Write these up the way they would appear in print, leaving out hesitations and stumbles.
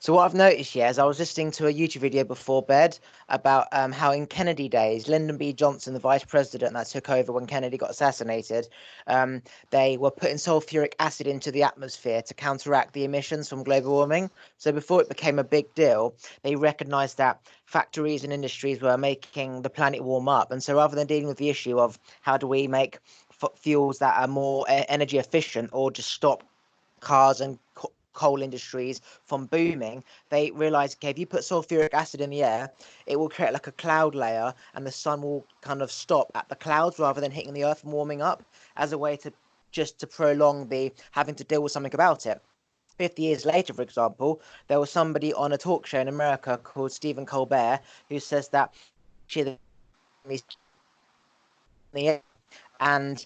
So what I've noticed, yeah, is I was listening to a YouTube video before bed about how in Kennedy days, Lyndon B. Johnson, the vice president that took over when Kennedy got assassinated, um, they were putting sulfuric acid into the atmosphere to counteract the emissions from global warming. So before it became a big deal, they recognised that factories and industries were making the planet warm up. And so rather than dealing with the issue of how do we make fuels that are more energy efficient or just stop cars and coal industries from booming, they realized, okay, if you put sulfuric acid in the air, it will create like a cloud layer and the sun will kind of stop at the clouds rather than hitting the earth and warming up, as a way to just to prolong the having to deal with something about it. 50 years later, for example, there was somebody on a talk show in America called Stephen Colbert who says that and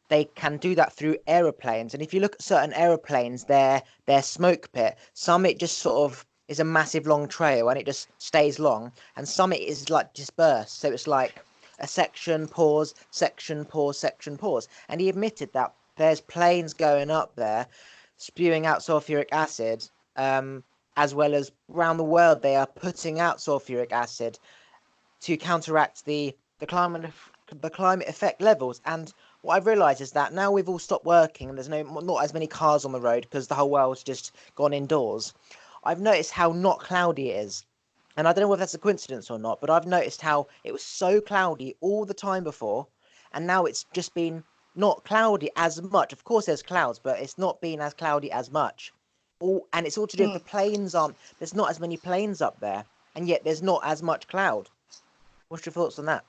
they can do that through aeroplanes. And if you look at certain aeroplanes, their smoke pit, some it just sort of is a massive long trail and it just stays long, and some it is like dispersed. So it's like a section, pause, section, pause, section, pause. And he admitted that there's planes going up there spewing out sulfuric acid, as well as around the world they are putting out sulfuric acid to counteract the climate effect levels. And what I've realised is that now we've all stopped working and there's not as many cars on the road because the whole world's just gone indoors. I've noticed how not cloudy it is. And I don't know whether that's a coincidence or not, but I've noticed how it was so cloudy all the time before, and now it's just been not cloudy as much. Of course, there's clouds, but it's not been as cloudy as much. And it's all to do with the planes aren't. There's not as many planes up there, and yet there's not as much cloud. What's your thoughts on that?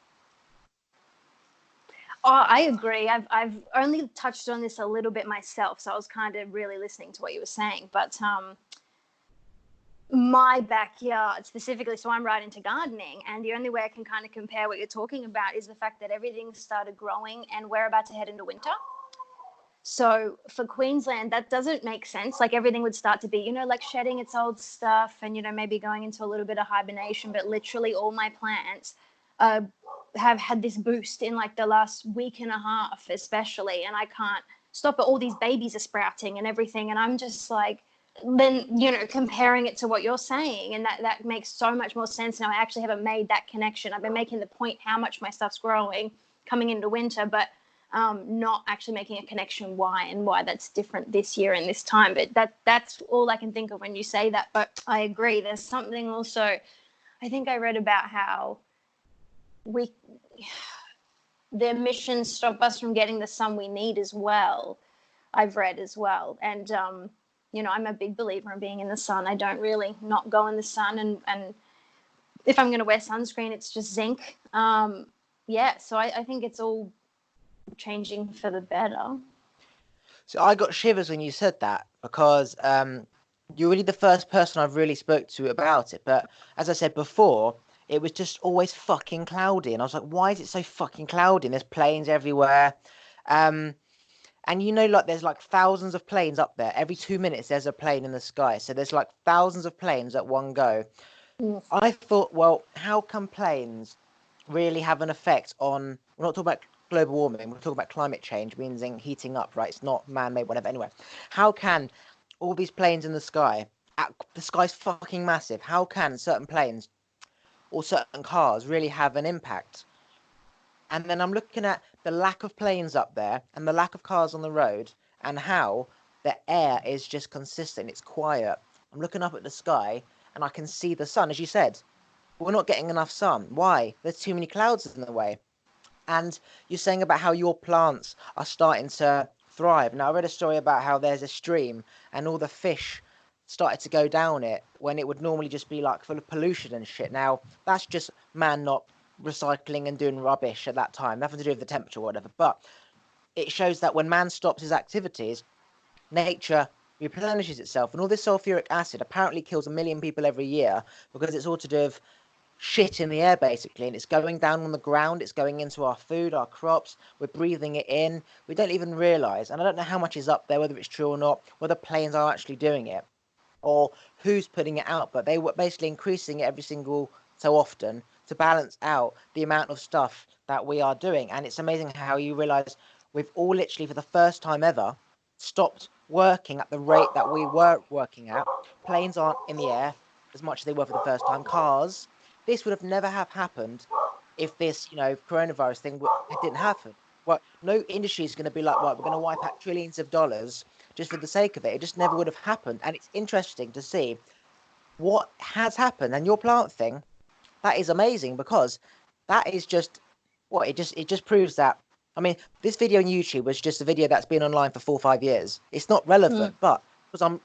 Oh, I agree. I've only touched on this a little bit myself, so I was kind of really listening to what you were saying. But my backyard specifically, so I'm right into gardening, and the only way I can kind of compare what you're talking about is the fact that everything started growing and we're about to head into winter. So for Queensland, that doesn't make sense. Like everything would start to be, like shedding its old stuff and, maybe going into a little bit of hibernation. But literally all my plants have had this boost in like the last week and a half, especially. And I can't stop it. All these babies are sprouting and everything. And I'm just like, then, comparing it to what you're saying. And that makes so much more sense now. I actually haven't made that connection. I've been making the point how much my stuff's growing coming into winter, but not actually making a connection why that's different this year and this time. But that's all I can think of when you say that. But I agree. There's something also, I think I read about how the emissions stop us from getting the sun we need as well. I've read as well. And, I'm a big believer in being in the sun. I don't really not go in the sun. And if I'm going to wear sunscreen, it's just zinc. So I think it's all changing for the better. So I got shivers when you said that because you're really the first person I've really spoke to about it. But as I said before, it was just always fucking cloudy, and I was like, why is it so fucking cloudy? And there's planes everywhere, and like there's like thousands of planes up there. Every 2 minutes there's a plane in the sky, so there's like thousands of planes at one go. I thought, well, how can planes really have an effect on? We're not talking about global warming. We're talking about climate change, meaning heating up, right? It's not man-made, whatever. Anyway, how can all these planes in the sky? The sky's fucking massive. How can certain planes or certain cars really have an impact? And then I'm looking at the lack of planes up there and the lack of cars on the road and how the air is just consistent. It's quiet. I'm looking up at the sky and I can see the sun, as you said. We're not getting enough sun. Why? There's too many clouds in the way. And you're saying about how your plants are starting to thrive. Now, I read a story about how there's a stream and all the fish started to go down it when it would normally just be like full of pollution and shit. Now, that's just man not recycling and doing rubbish at that time. Nothing to do with the temperature or whatever. But it shows that when man stops his activities, nature replenishes itself. And all this sulfuric acid apparently kills 1 million people every year because it's all to do with shit in the air, basically, and it's going down on the ground, it's going into our food, our crops, we're breathing it in, we don't even realize. And I don't know how much is up there, whether it's true or not, whether planes are actually doing it or who's putting it out, but they were basically increasing it every single so often to balance out the amount of stuff that we are doing. And it's amazing how you realize we've all literally for the first time ever stopped working at the rate that we were working at. Planes aren't in the air as much as they were for the first time. Cars, this would have never have happened if this, coronavirus thing didn't happen. Well, no industry is going to be like, right, we're going to wipe out trillions of dollars just for the sake of it. It just never would have happened. And it's interesting to see what has happened. And your plant thing, that is amazing, because that is just what it just proves that. I mean, this video on YouTube was just a video that's been online for 4 or 5 years. It's not relevant, but because I'm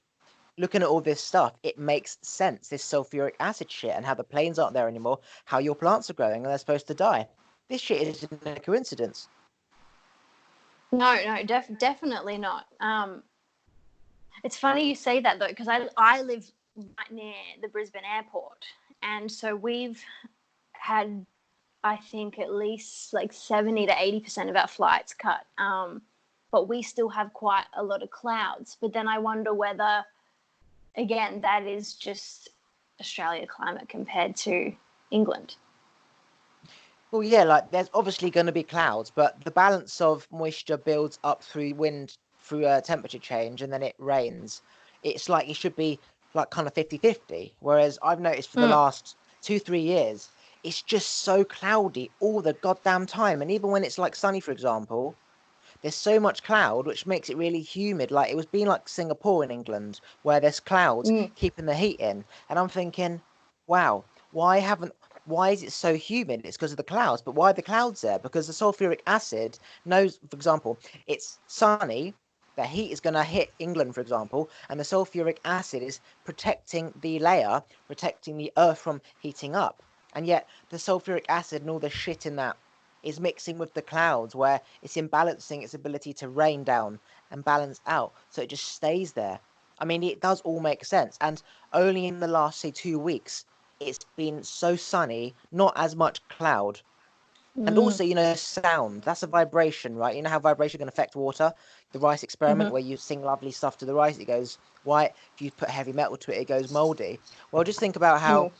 looking at all this stuff, it makes sense. This sulfuric acid shit, and how the planes aren't there anymore, how your plants are growing and they're supposed to die. This shit isn't a coincidence. No, definitely not. It's funny you say that though, because I live right near the Brisbane airport, and so we've had, I think, at least like 70 to 80% of our flights cut. But we still have quite a lot of clouds. But then I wonder whether, again, that is just Australia climate compared to England. Well, yeah, like there's obviously going to be clouds, but the balance of moisture builds up through wind, through temperature change, and then it rains. It's like it should be like kind of 50-50. Whereas I've noticed for the last 2-3 years, it's just so cloudy all the goddamn time. And even when it's like sunny, for example, there's so much cloud, which makes it really humid. Like it was being like Singapore in England, where there's clouds keeping the heat in. And I'm thinking, wow, why is it so humid? It's because of the clouds. But why are the clouds there? Because the sulfuric acid knows, for example, it's sunny, the heat is going to hit England, for example, and the sulfuric acid is protecting the layer, protecting the earth from heating up. And yet the sulfuric acid and all the shit in that is mixing with the clouds, where it's imbalancing its ability to rain down and balance out. So it just stays there. I mean, it does all make sense. And only in the last, say, 2 weeks, it's been so sunny, not as much cloud. And also, sound, that's a vibration, right? You know how vibration can affect water? The rice experiment, where you sing lovely stuff to the rice, it goes white. If you put heavy metal to it, it goes moldy. Well, just think about how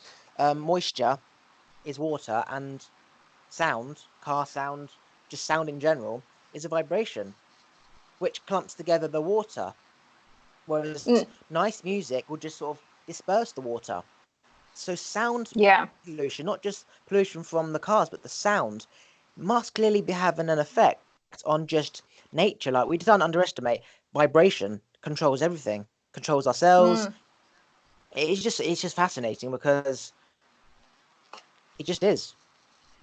moisture is water, and sound, car sound, just sound in general, is a vibration, which clumps together the water. Whereas nice music will just sort of disperse the water. So sound pollution, not just pollution from the cars, but the sound, must clearly be having an effect on just nature. Like, we don't underestimate vibration controls everything, controls ourselves. It's just fascinating, because it just is.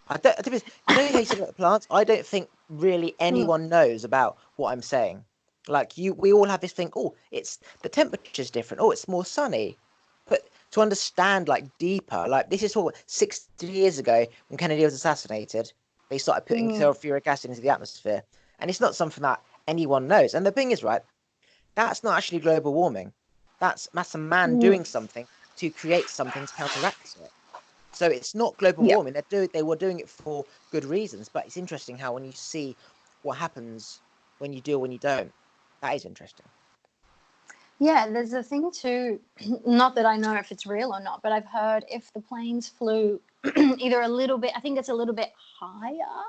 I don't, how you said about the plants, I don't think really anyone knows about what I'm saying. Like, we all have this thing, oh, it's the temperature's different, oh, it's more sunny. But to understand, like, deeper, like, this is what 60 years ago, when Kennedy was assassinated, they started putting sulfuric acid into the atmosphere. And it's not something that anyone knows. And the thing is, right, that's not actually global warming. That's a man doing something to create something to counteract it. So it's not global warming. They were doing it for good reasons. But it's interesting how when you see what happens when you do or when you don't, that is interesting. Yeah, there's a thing too, not that I know if it's real or not, but I've heard if the planes flew either a little bit, I think it's a little bit higher,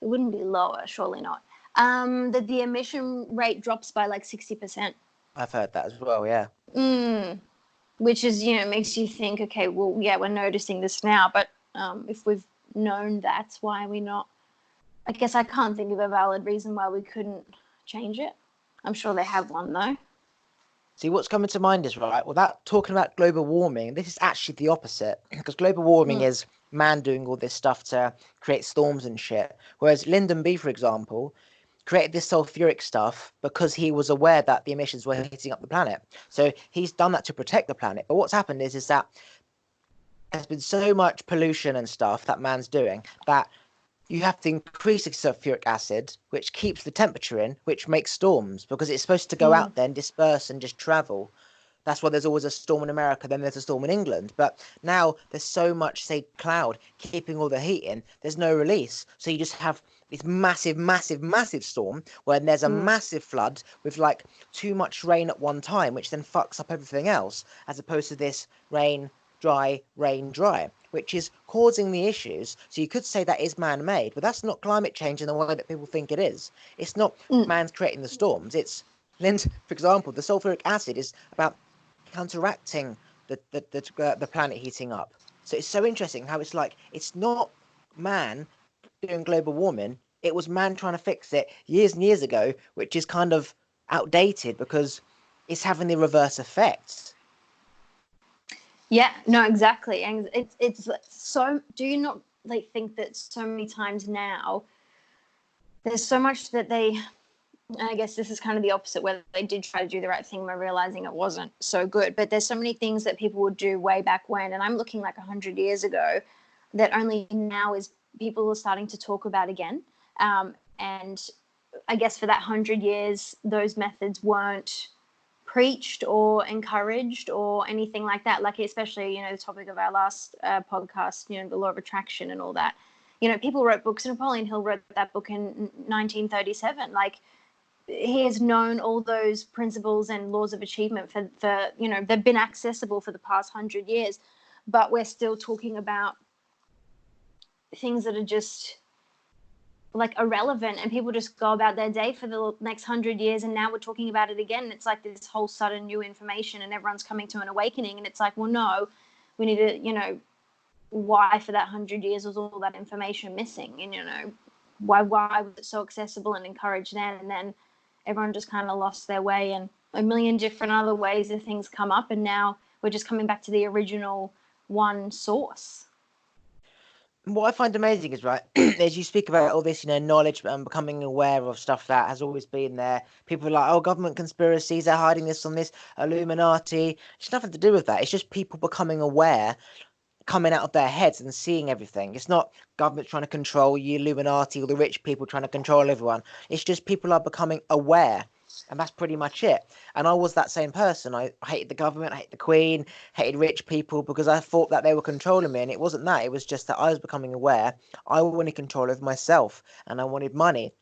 it wouldn't be lower, surely not, that the emission rate drops by like 60%. I've heard that as well, yeah. Which is, makes you think, okay, well, yeah, we're noticing this now, but if we've known that's why we're not, I guess I can't think of a valid reason why we couldn't change it. I'm sure they have one though. See, what's coming to mind is, right, without talking about global warming, this is actually the opposite, because global warming is man doing all this stuff to create storms and shit. Whereas Lyndon B, for example, created this sulfuric stuff because he was aware that the emissions were heating up the planet. So he's done that to protect the planet. But what's happened is that there's been so much pollution and stuff that man's doing that you have to increase the sulfuric acid, which keeps the temperature in, which makes storms, because it's supposed to go out then, disperse and just travel. That's why there's always a storm in America, then there's a storm in England. But now there's so much, say, cloud keeping all the heat in, there's no release. So you just have this massive, massive, massive storm where there's a massive flood with like too much rain at one time, which then fucks up everything else, as opposed to this rain, dry, which is causing the issues. So you could say that is man-made, but that's not climate change in the way that people think it is. It's not man's creating the storms. It's then, for example, the sulfuric acid is about counteracting the planet heating up. So it's so interesting how it's like it's not man doing global warming; it was man trying to fix it years and years ago, which is kind of outdated because it's having the reverse effects. Yeah, no, exactly. And it's so, do you not like think that so many times now there's so much that they, I guess this is kind of the opposite, where they did try to do the right thing by realizing it wasn't so good, but there's so many things that people would do way back when, and I'm looking like 100 years ago, that only now is people are starting to talk about again. And I guess for that 100 years those methods weren't preached or encouraged or anything like that, like especially, you know, the topic of our last podcast, you know, the law of attraction and all that. You know, people wrote books. Napoleon Hill wrote that book in 1937. Like, he has known all those principles and laws of achievement for you know, they've been accessible for the past 100 years, but we're still talking about things that are just like irrelevant, and people just go about their day for the next 100 years, and now we're talking about it again. It's like this whole sudden new information and everyone's coming to an awakening, and it's like, well, no, we need to, you know, why for that 100 years was all that information missing? And, you know, why was it so accessible and encouraged then, and then everyone just kind of lost their way, and a million different other ways of things come up, and now we're just coming back to the original one source. What I find amazing is, right, as you speak about all this, you know, knowledge and becoming aware of stuff that has always been there. People are like, oh, government conspiracies, they're hiding this on this, Illuminati. It's nothing to do with that. It's just people becoming aware, coming out of their heads and seeing everything. It's not government trying to control you, Illuminati, or the rich people trying to control everyone. It's just people are becoming aware. And that's pretty much it. And I was that same person. I hated the government, I hated the Queen, hated rich people because I thought that they were controlling me. And it wasn't that. It was just that I was becoming aware. I wanted control over myself and I wanted money.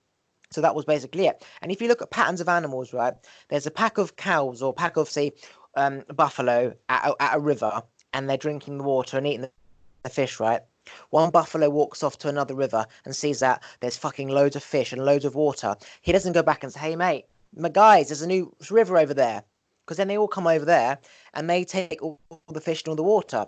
So that was basically it. And if you look at patterns of animals, right, there's a pack of cows or pack of, say, buffalo at a river, and they're drinking the water and eating the fish, right? One buffalo walks off to another river and sees that there's fucking loads of fish and loads of water. He doesn't go back and say, hey, mate, my guys, there's a new river over there. Because then they all come over there and they take all the fish and all the water.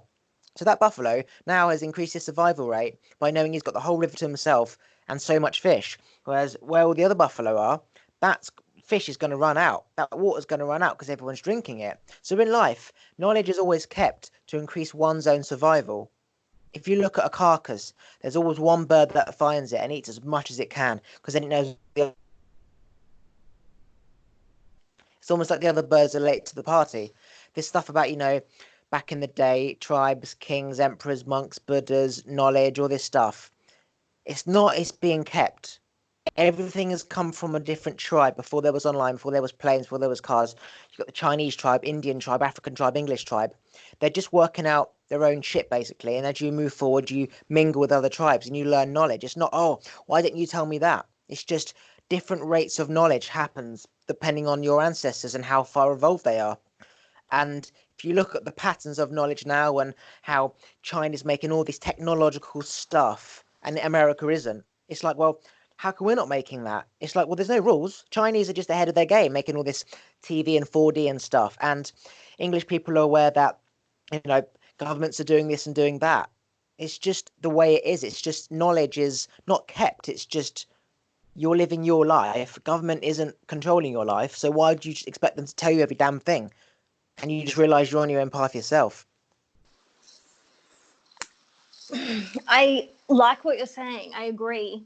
So that buffalo now has increased his survival rate by knowing he's got the whole river to himself and so much fish. Whereas where all the other buffalo are, that fish is going to run out. That water's going to run out because everyone's drinking it. So in life, knowledge is always kept to increase one's own survival. If you look at a carcass, there's always one bird that finds it and eats as much as it can because then it knows it's almost like the other birds are late to the party. This stuff about, you know, back in the day, tribes, kings, emperors, monks, Buddhas, knowledge, all this stuff. It's not, it's being kept. Everything has come from a different tribe before there was online, before there was planes, before there was cars. You've got the Chinese tribe, Indian tribe, African tribe, English tribe. They're just working out their own shit, basically. And as you move forward, you mingle with other tribes and you learn knowledge. It's not, oh, why didn't you tell me that? It's just different rates of knowledge happens depending on your ancestors and how far evolved they are. And if you look at the patterns of knowledge now and how China's making all this technological stuff and America isn't, it's like, well, how come we're not making that? It's like, well, there's no rules. Chinese are just ahead of their game, making all this TV and 4D and stuff. And English people are aware that, you know, governments are doing this and doing that. It's just the way it is. It's just knowledge is not kept. It's just you're living your life. Government isn't controlling your life. So why do you expect them to tell you every damn thing? And you just realize you're on your own path yourself. I like what you're saying. I agree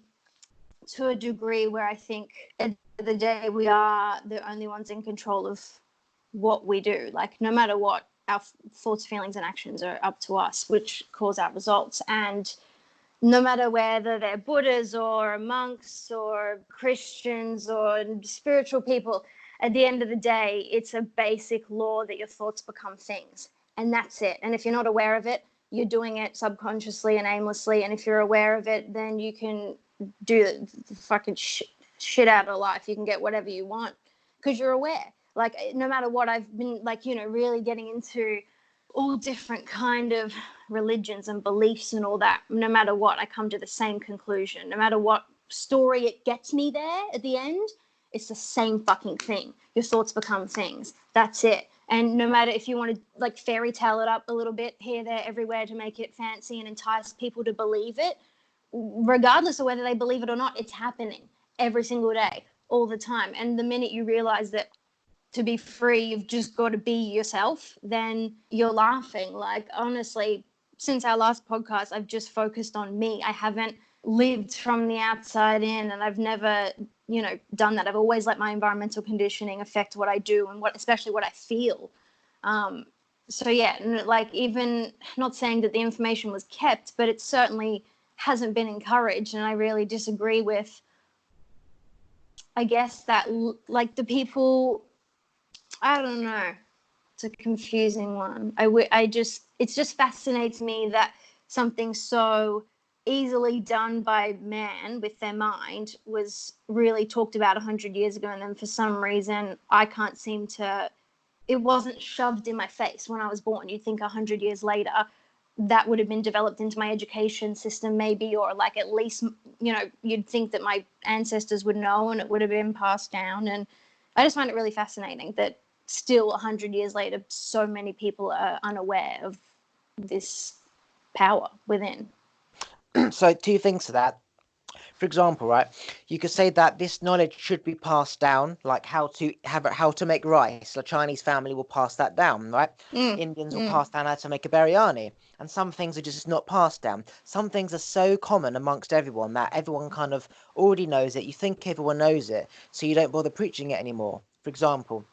to a degree where I think at the end of the day we are the only ones in control of what we do. Like, no matter what, our thoughts, feelings, and actions are up to us, which cause our results. And no matter whether they're Buddhas or monks or Christians or spiritual people, at the end of the day, it's a basic law that your thoughts become things. And that's it. And if you're not aware of it, you're doing it subconsciously and aimlessly. And if you're aware of it, then you can do the fucking shit out of life. You can get whatever you want because you're aware. Like, no matter what, I've been, like, you know, really getting into all different kind of religions and beliefs and all that. No matter what, I come to the same conclusion. No matter what story it gets me there at the end, It's the same fucking thing. Your thoughts become things. That's it. And no matter if you want to like fairy tale it up a little bit here, there, everywhere to make it fancy and entice people to believe it, regardless of whether they believe it or not, it's happening every single day, all the time. And the minute you realize that to be free, you've just got to be yourself, then you're laughing. Like, honestly, since our last podcast, I've just focused on me. I haven't lived from the outside in, and I've never, done that. I've always let my environmental conditioning affect what I do and especially what I feel. So yeah, like, even not saying that the information was kept, but it certainly hasn't been encouraged. And I really disagree with, I guess, that, like, the people, I don't know, it's a confusing one. It just fascinates me that something so easily done by man with their mind was really talked about 100 years ago, and then for some reason I can't seem to, it wasn't shoved in my face when I was born. You'd think 100 years later that would have been developed into my education system maybe, or like at least, you'd think that my ancestors would know and it would have been passed down. And I just find it really fascinating that still 100 years later so many people are unaware of this power within. So 2 things to that. For example, right, you could say that this knowledge should be passed down, like how to make rice. A Chinese family will pass that down, right? Indians will pass down how to make a biryani, and some things are just not passed down. Some things are so common amongst everyone that everyone kind of already knows it. You think everyone knows it, so you don't bother preaching it anymore. For example,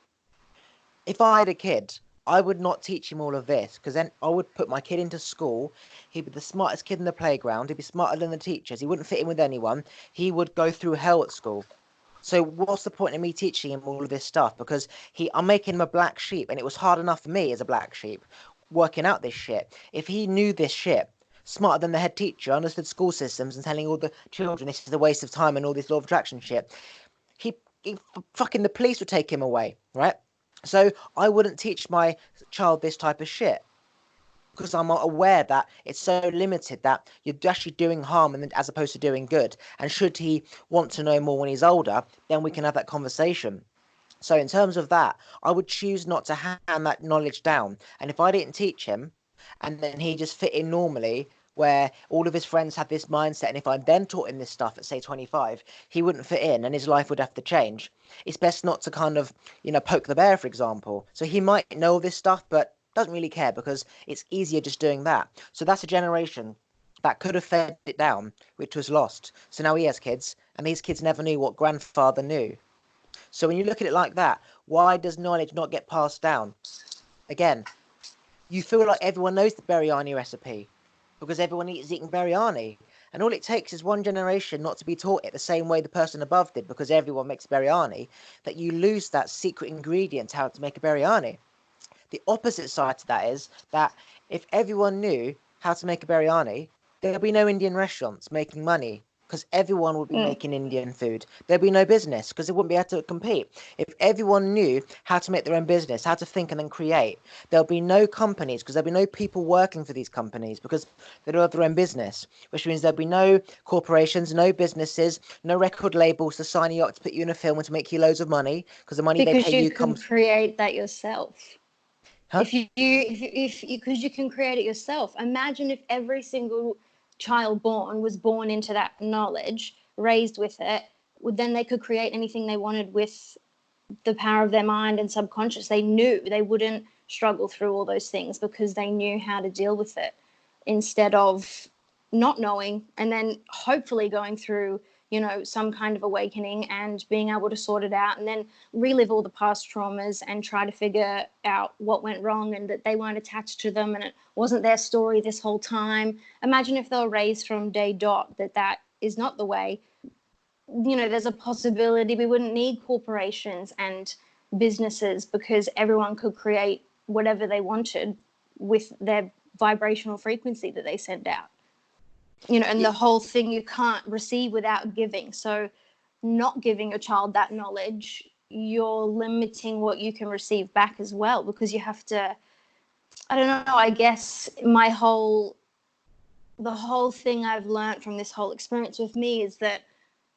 if I had a kid, I would not teach him all of this, because then I would put my kid into school. He'd be the smartest kid in the playground. He'd be smarter than the teachers. He wouldn't fit in with anyone. He would go through hell at school. So what's the point of me teaching him all of this stuff? Because I'm making him a black sheep, and it was hard enough for me as a black sheep working out this shit. If he knew this shit, smarter than the head teacher, understood school systems, and telling all the children this is a waste of time and all this law of attraction shit, he fucking the police would take him away, right? So I wouldn't teach my child this type of shit, because I'm aware that it's so limited that you're actually doing harm as opposed to doing good. And should he want to know more when he's older, then we can have that conversation. So in terms of that, I would choose not to hand that knowledge down. And if I didn't teach him, and then he just fit in normally, where all of his friends had this mindset, and if I then taught him this stuff at, say, 25, he wouldn't fit in and his life would have to change. It's best not to kind of, poke the bear, for example. So he might know all this stuff, but doesn't really care, because it's easier just doing that. So that's a generation that could have fed it down, which was lost. So now he has kids, and these kids never knew what grandfather knew. So when you look at it like that, why does knowledge not get passed down? Again, you feel like everyone knows the biryani recipe because everyone is eating biryani. And all it takes is one generation not to be taught it the same way the person above did, because everyone makes biryani, that you lose that secret ingredient, how to make a biryani. The opposite side to that is that if everyone knew how to make a biryani, there'd be no Indian restaurants making money, because everyone would be making Indian food. There'd be no business, because they wouldn't be able to compete. If everyone knew how to make their own business, how to think and then create, there'll be no companies, because there'll be no people working for these companies, because they don't have their own business, which means there'll be no corporations, no businesses, no record labels to sign you up to put you in a film and to make you loads of money, because the money they pay you comes... Because you can create that yourself. Huh? Because you can create it yourself. Imagine if every single child was born into that knowledge, raised with it, then they could create anything they wanted with the power of their mind and subconscious. They knew they wouldn't struggle through all those things because they knew how to deal with it, instead of not knowing and then hopefully going through some kind of awakening and being able to sort it out and then relive all the past traumas and try to figure out what went wrong and that they weren't attached to them and it wasn't their story this whole time. Imagine if they were raised from day dot that is not the way. There's a possibility we wouldn't need corporations and businesses, because everyone could create whatever they wanted with their vibrational frequency that they send out. And the whole thing, you can't receive without giving. So not giving your child that knowledge, you're limiting what you can receive back as well, because you have to, I don't know, I guess the whole thing I've learned from this whole experience with me is that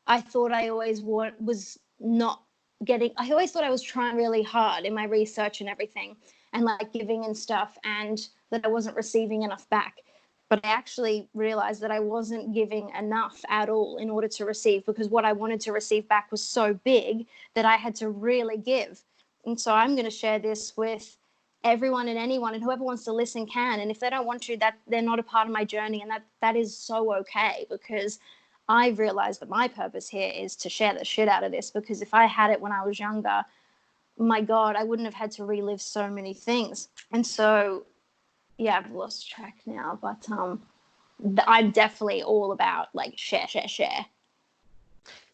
I thought I always was not I always thought I was trying really hard in my research and everything, and like giving and stuff, and that I wasn't receiving enough back. But I actually realized that I wasn't giving enough at all in order to receive, because what I wanted to receive back was so big that I had to really give. And so I'm going to share this with everyone and anyone, and whoever wants to listen can. And if they don't want to, that they're not a part of my journey, and that is so okay, because I've realized that my purpose here is to share the shit out of this, because if I had it when I was younger, my God, I wouldn't have had to relive so many things. And so, yeah, I've lost track now, but I'm definitely all about like share.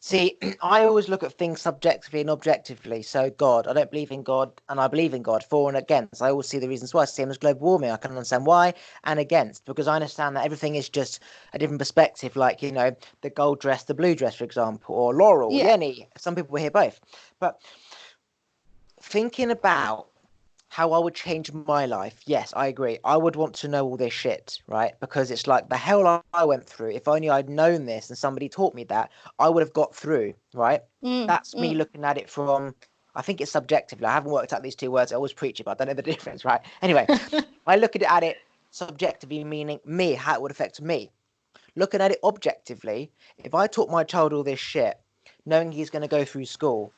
See, I always look at things subjectively and objectively. So God, I don't believe in God, and I believe in God, for and against. I always see the reasons why. Same as global warming, I can understand why and against, because I understand that everything is just a different perspective. Like, you know, the gold dress, the blue dress, for example, or Laurel, Yeah. Yenny. Some people hear both. But thinking about how I would change my life, yes, I agree. I would want to know all this shit, right? Because it's like the hell I went through. If only I'd known this and somebody taught me that, I would have got through, right? That's me looking at it from, I think it's subjectively. I haven't worked out these two words. I always preach it, but I don't know the difference, right? Anyway, I look at it subjectively, meaning me, how it would affect me. Looking at it objectively, if I taught my child all this shit, knowing he's going to go through school,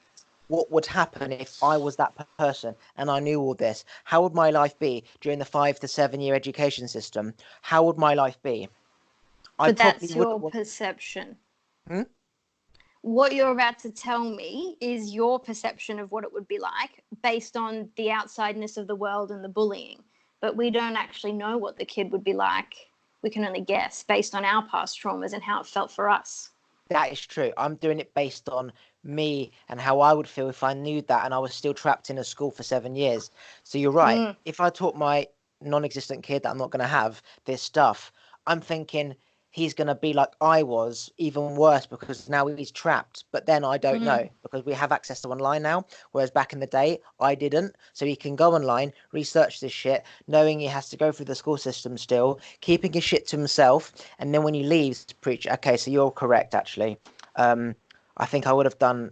what would happen if I was that person and I knew all this? How would my life be during the 5 to 7 year education system? How would my life be? I But probably that's wouldn't your want. perception. Hmm? What you're about to tell me is your perception of what it would be like based on the outsideness of the world and the bullying. But we don't actually know what the kid would be like. We can only guess based on our past traumas and how it felt for us. That is true. I'm doing it based on me and how I would feel if I knew that and I was still trapped in a school for 7 years. So you're right. If I taught my non-existent kid that I'm not going to have this stuff, I'm thinking he's going to be like I was, even worse, because now he's trapped. But then I don't know, because we have access to online now, whereas back in the day I didn't. So he can go online, research this shit, knowing he has to go through the school system still, keeping his shit to himself, and then when he leaves to preach. Okay, so you're correct, actually. I think I would have done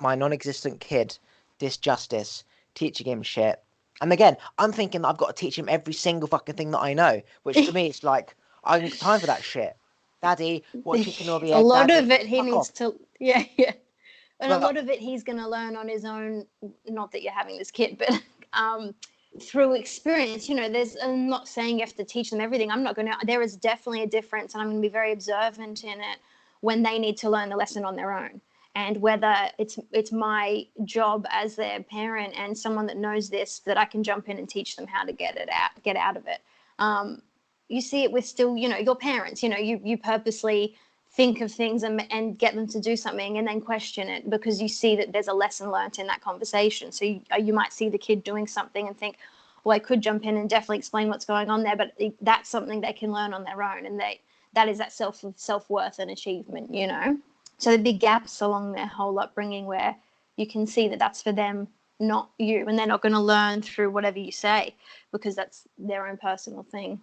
my non-existent kid disjustice, teaching him shit. And again, I'm thinking that I've got to teach him every single fucking thing that I know, which to me it's like I haven't got time for that shit. Daddy, what chicken or the A egg? lot Daddy, of it he fuck needs off. to, yeah, yeah. And a lot But of it he's going to learn on his own. Not that you're having this kid, but through experience. You know, I'm not saying you have to teach them everything. I'm not going to. There is definitely a difference, and I'm going to be very observant in it when they need to learn the lesson on their own. And whether it's my job as their parent and someone that knows this, that I can jump in and teach them how to get out of it. You see it with still, you know, your parents. You know, you purposely think of things and get them to do something and then question it because you see that there's a lesson learnt in that conversation. So you might see the kid doing something and think, well, I could jump in and definitely explain what's going on there, but that's something they can learn on their own, and that is that self-worth and achievement, you know. So the big gaps along their whole upbringing where you can see that that's for them, not you, and they're not going to learn through whatever you say because that's their own personal thing.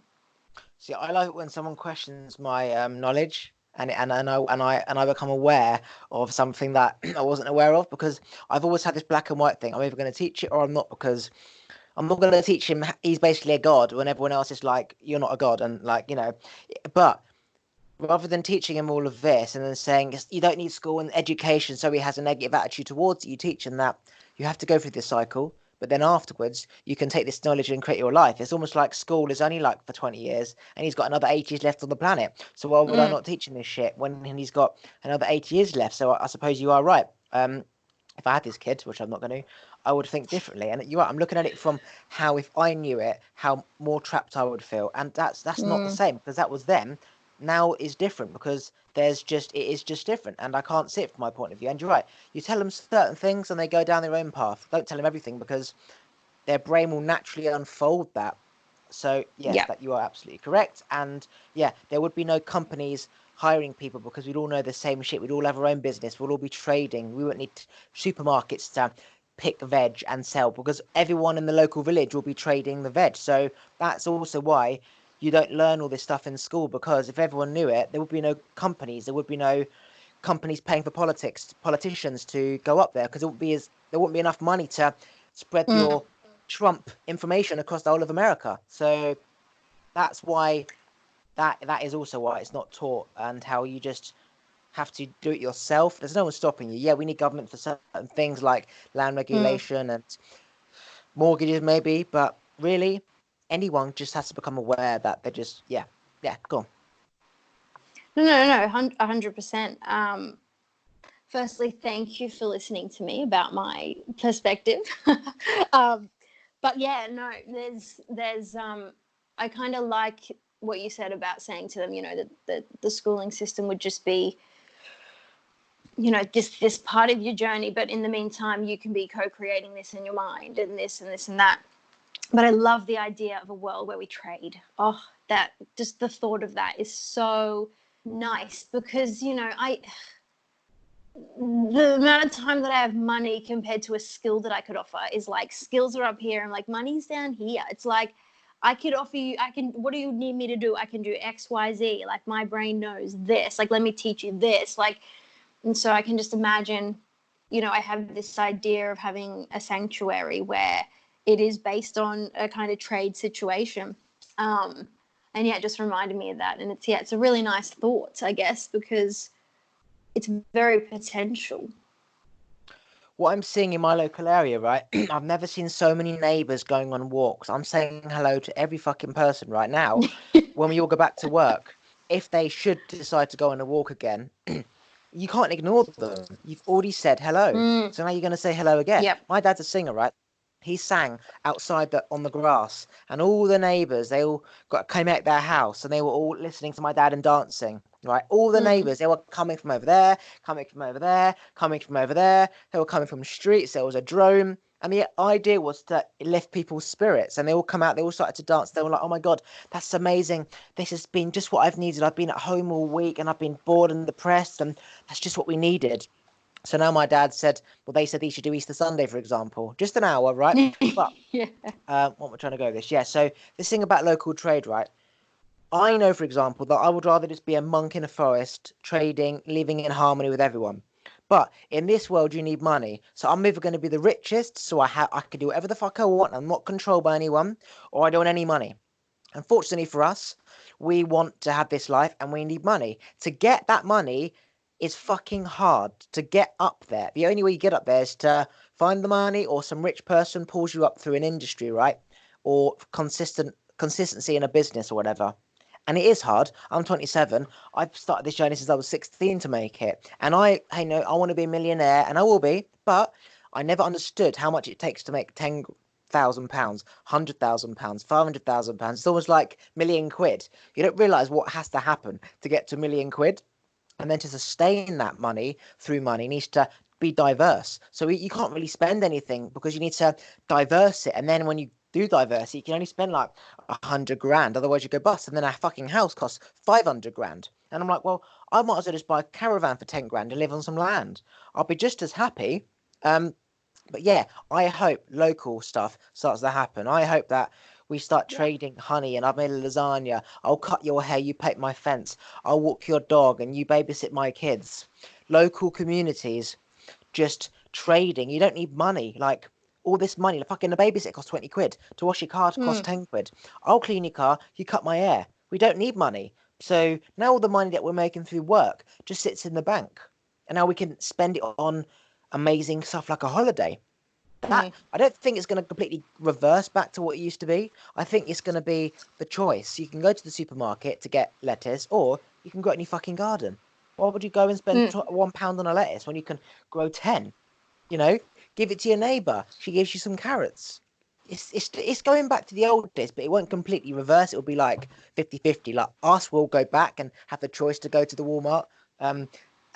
see, I like it when someone questions my knowledge and I become aware of something that I wasn't aware of, because I've always had this black and white thing. I'm either going to teach it or I'm not, because I'm not going to teach him he's basically a god when everyone else is like, you're not a god, and like, you know. But rather than teaching him all of this and then saying you don't need school and education, so he has a negative attitude towards it, you teach him that you have to go through this cycle, but then afterwards you can take this knowledge and create your life. It's almost like school is only like for 20 years and he's got another 80 years left on the planet, so why would I not teach him this shit when he's got another 80 years left? So I suppose you are right. If I had this kid, which I'm not going to, I would think differently. And you're right, I'm looking at it from how, if I knew it, how more trapped I would feel. And that's not the same, because that was them. Now is different, because it is just different, and I can't see it from my point of view. And you're right, you tell them certain things and they go down their own path. Don't tell them everything, because their brain will naturally unfold that. So yes, Yeah. that you are absolutely correct. And yeah, there would be no companies hiring people, because we'd all know the same shit. We'd all have our own business. We'll all be trading. We wouldn't need supermarkets to pick veg and sell, because everyone in the local village will be trading the veg. So that's also why you don't learn all this stuff in school, because if everyone knew it, there would be no companies. There would be no companies paying for politicians to go up there because there wouldn't be enough money to spread your Trump information across the whole of America. So that's why that is also why it's not taught, and how you just have to do it yourself. There's no one stopping you. Yeah, we need government for certain things like land regulation and mortgages maybe, but really anyone just has to become aware that they're just go on. No, 100%. Firstly, thank you for listening to me about my perspective. But yeah, no, there's I kind of like what you said about saying to them, that the schooling system would just be, just this part of your journey, but in the meantime, you can be co-creating this in your mind and this and this and that. But I love the idea of a world where we trade. Oh, that just the thought of that is so nice, because the amount of time that I have money compared to a skill that I could offer is like, skills are up here and like money's down here. It's like, I could offer you, what do you need me to do? I can do X, Y, Z. Like, my brain knows this. Like, let me teach you this. Like, and so I can just imagine, I have this idea of having a sanctuary where it is based on a kind of trade situation. And yeah, it just reminded me of that. And it's a really nice thought, I guess, because it's very potential. What I'm seeing in my local area, right? I've never seen so many neighbours going on walks. I'm saying hello to every fucking person right now when we all go back to work. If they should decide to go on a walk again, you can't ignore them. You've already said hello. So now you're going to say hello again. Yep. My dad's a singer, right? He sang outside on the grass, and all the neighbours, they all came out their house, and they were all listening to my dad and dancing, right? All the neighbours, they were coming from over there, coming from over there, coming from over there. They were coming from the streets. There was a drone. And the idea was to lift people's spirits, and they all come out. They all started to dance. They were like, "Oh my god, that's amazing! This has been just what I've needed. I've been at home all week, and I've been bored and depressed, and that's just what we needed." So now my dad said, well, they said he should do Easter Sunday, for example, just an hour, right? But yeah. What we're trying to go with this, yeah. So this thing about local trade, right? I know, for example, that I would rather just be a monk in a forest, trading, living in harmony with everyone. But in this world, you need money. So I'm either going to be the richest, so I can do whatever the fuck I want. I'm not controlled by anyone, or I don't want any money. Unfortunately for us, we want to have this life, and we need money. To get that money is fucking hard to get up there. The only way you get up there is to find the money, or some rich person pulls you up through an industry, right? Or consistency in a business or whatever. And it is hard. I'm 27. I've started this journey since I was 16 to make it. And I want to be a millionaire, and I will be, but I never understood how much it takes to make £10,000, £100,000, £500,000. It's almost like £1,000,000. You don't realise what has to happen to get to £1,000,000. And then to sustain that money through money needs to be diverse. So you can't really spend anything because you need to diverse it. And then when you do diverse it, you can only spend like 100 grand. Otherwise you go bust. And then a fucking house costs 500 grand. And I'm like, well, I might as well just buy a caravan for 10 grand and live on some land. I'll be just as happy. But yeah, I hope local stuff starts to happen. I hope that we start trading honey, and I've made a lasagna. I'll cut your hair, you paint my fence. I'll walk your dog, and you babysit my kids. Local communities, just trading. You don't need money. Like, all this money, the fucking babysit costs 20 quid. To wash your car costs 10 quid. I'll clean your car, you cut my hair. We don't need money. So now all the money that we're making through work just sits in the bank. And now we can spend it on amazing stuff like a holiday. That I don't think it's going to completely reverse back to what it used to be. I think it's going to be the choice. You can go to the supermarket to get lettuce, or you can grow it in your fucking garden. Why would you go and spend £1 on a lettuce when you can grow 10? Give it to your neighbour. She gives you some carrots. It's going back to the old days, but it won't completely reverse. It'll be like 50-50. Like, us will go back and have the choice to go to the Walmart.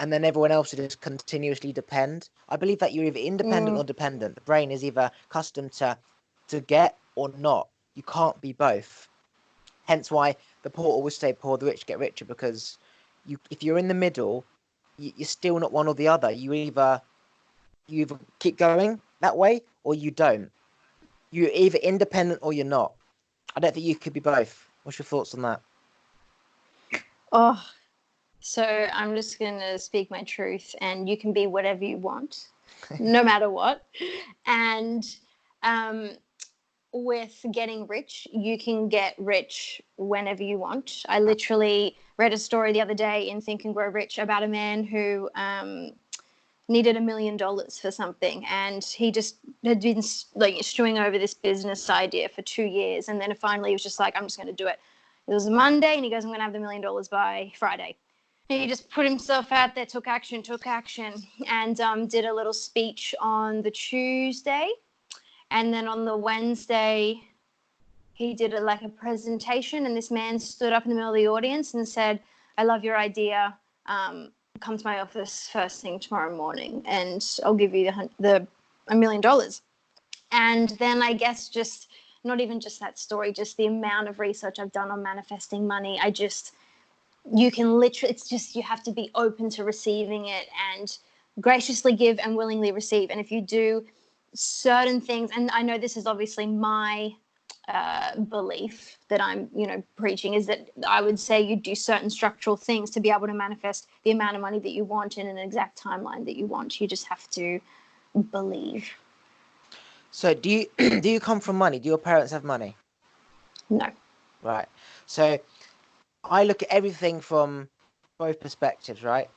And then everyone else will just continuously depend. I believe that you're either independent or dependent. The brain is either accustomed to get or not. You can't be both. Hence why the poor always stay poor, the rich get richer, because if you're in the middle, you're still not one or the other. You either keep going that way or you don't. You're either independent or you're not. I don't think you could be both. What's your thoughts on that? Oh, So I'm just going to speak my truth, and you can be whatever you want, no matter what. And with getting rich, you can get rich whenever you want. I literally read a story the other day in Think and Grow Rich about a man who needed $1 million for something, and he just had been like stewing over this business idea for 2 years, and then finally he was just like, I'm just going to do it. It was a Monday, and he goes, I'm going to have the $1 million by Friday. He just put himself out there, took action, and did a little speech on the Tuesday. And then on the Wednesday, he did like a presentation, and this man stood up in the middle of the audience and said, I love your idea. Come to my office first thing tomorrow morning, and I'll give you the $1 million. And then I guess just not even just that story, just the amount of research I've done on manifesting money. You can literally, it's just, you have to be open to receiving it and graciously give and willingly receive. And if you do certain things, and I know this is obviously my belief that I'm, preaching, is that I would say you do certain structural things to be able to manifest the amount of money that you want in an exact timeline that you want. You just have to believe. So do you do you come from money? Do your parents have money? No. Right. So I look at everything from both perspectives, right?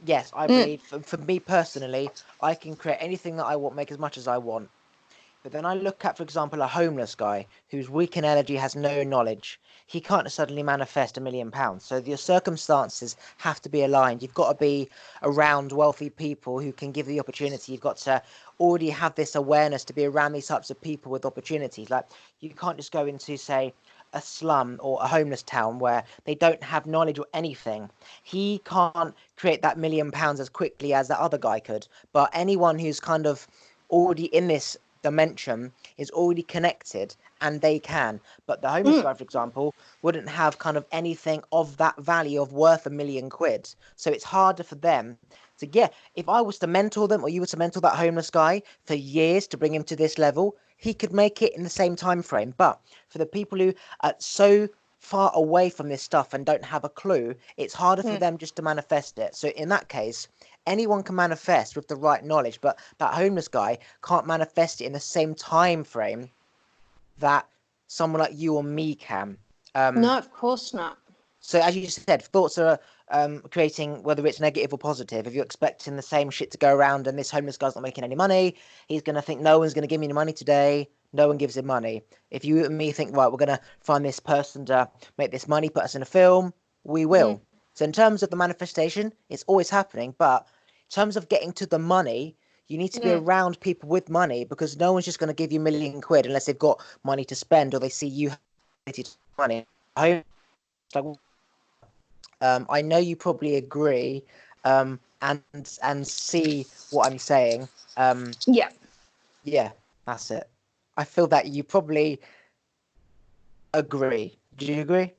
Yes, I believe for me personally, I can create anything that I want, make as much as I want. But then I look at, for example, a homeless guy who's weak in energy, has no knowledge. He can't suddenly manifest £1 million. So your circumstances have to be aligned. You've got to be around wealthy people who can give the opportunity. You've got to already have this awareness to be around these types of people with opportunities. Like, you can't just go into, say, a slum or a homeless town where they don't have knowledge or anything. He can't create that £1 million as quickly as that other guy could. But anyone who's kind of already in this dimension is already connected, and they can. But the homeless guy, for example, wouldn't have kind of anything of that value of worth £1 million. So it's harder for them to get. If I was to mentor them, or you were to mentor that homeless guy for years to bring him to this level, he could make it in the same time frame. But for the people who are so far away from this stuff and don't have a clue, it's harder for them just to manifest it. So in that case, anyone can manifest with the right knowledge, but that homeless guy can't manifest it in the same time frame that someone like you or me can. No, of course not. So as you just said, thoughts are creating, whether it's negative or positive. If you're expecting the same shit to go around and this homeless guy's not making any money, he's going to think no one's going to give me any money today. No one gives him money. If you and me think, right, we're going to find this person to make this money, put us in a film, we will. So in terms of the manifestation, it's always happening. But in terms of getting to the money, you need to be around people with money, because no one's just going to give you £1 million unless they've got money to spend or they see you have money. I know you probably agree, and see what I'm saying. Yeah, that's it. I feel that you probably agree. Do you agree?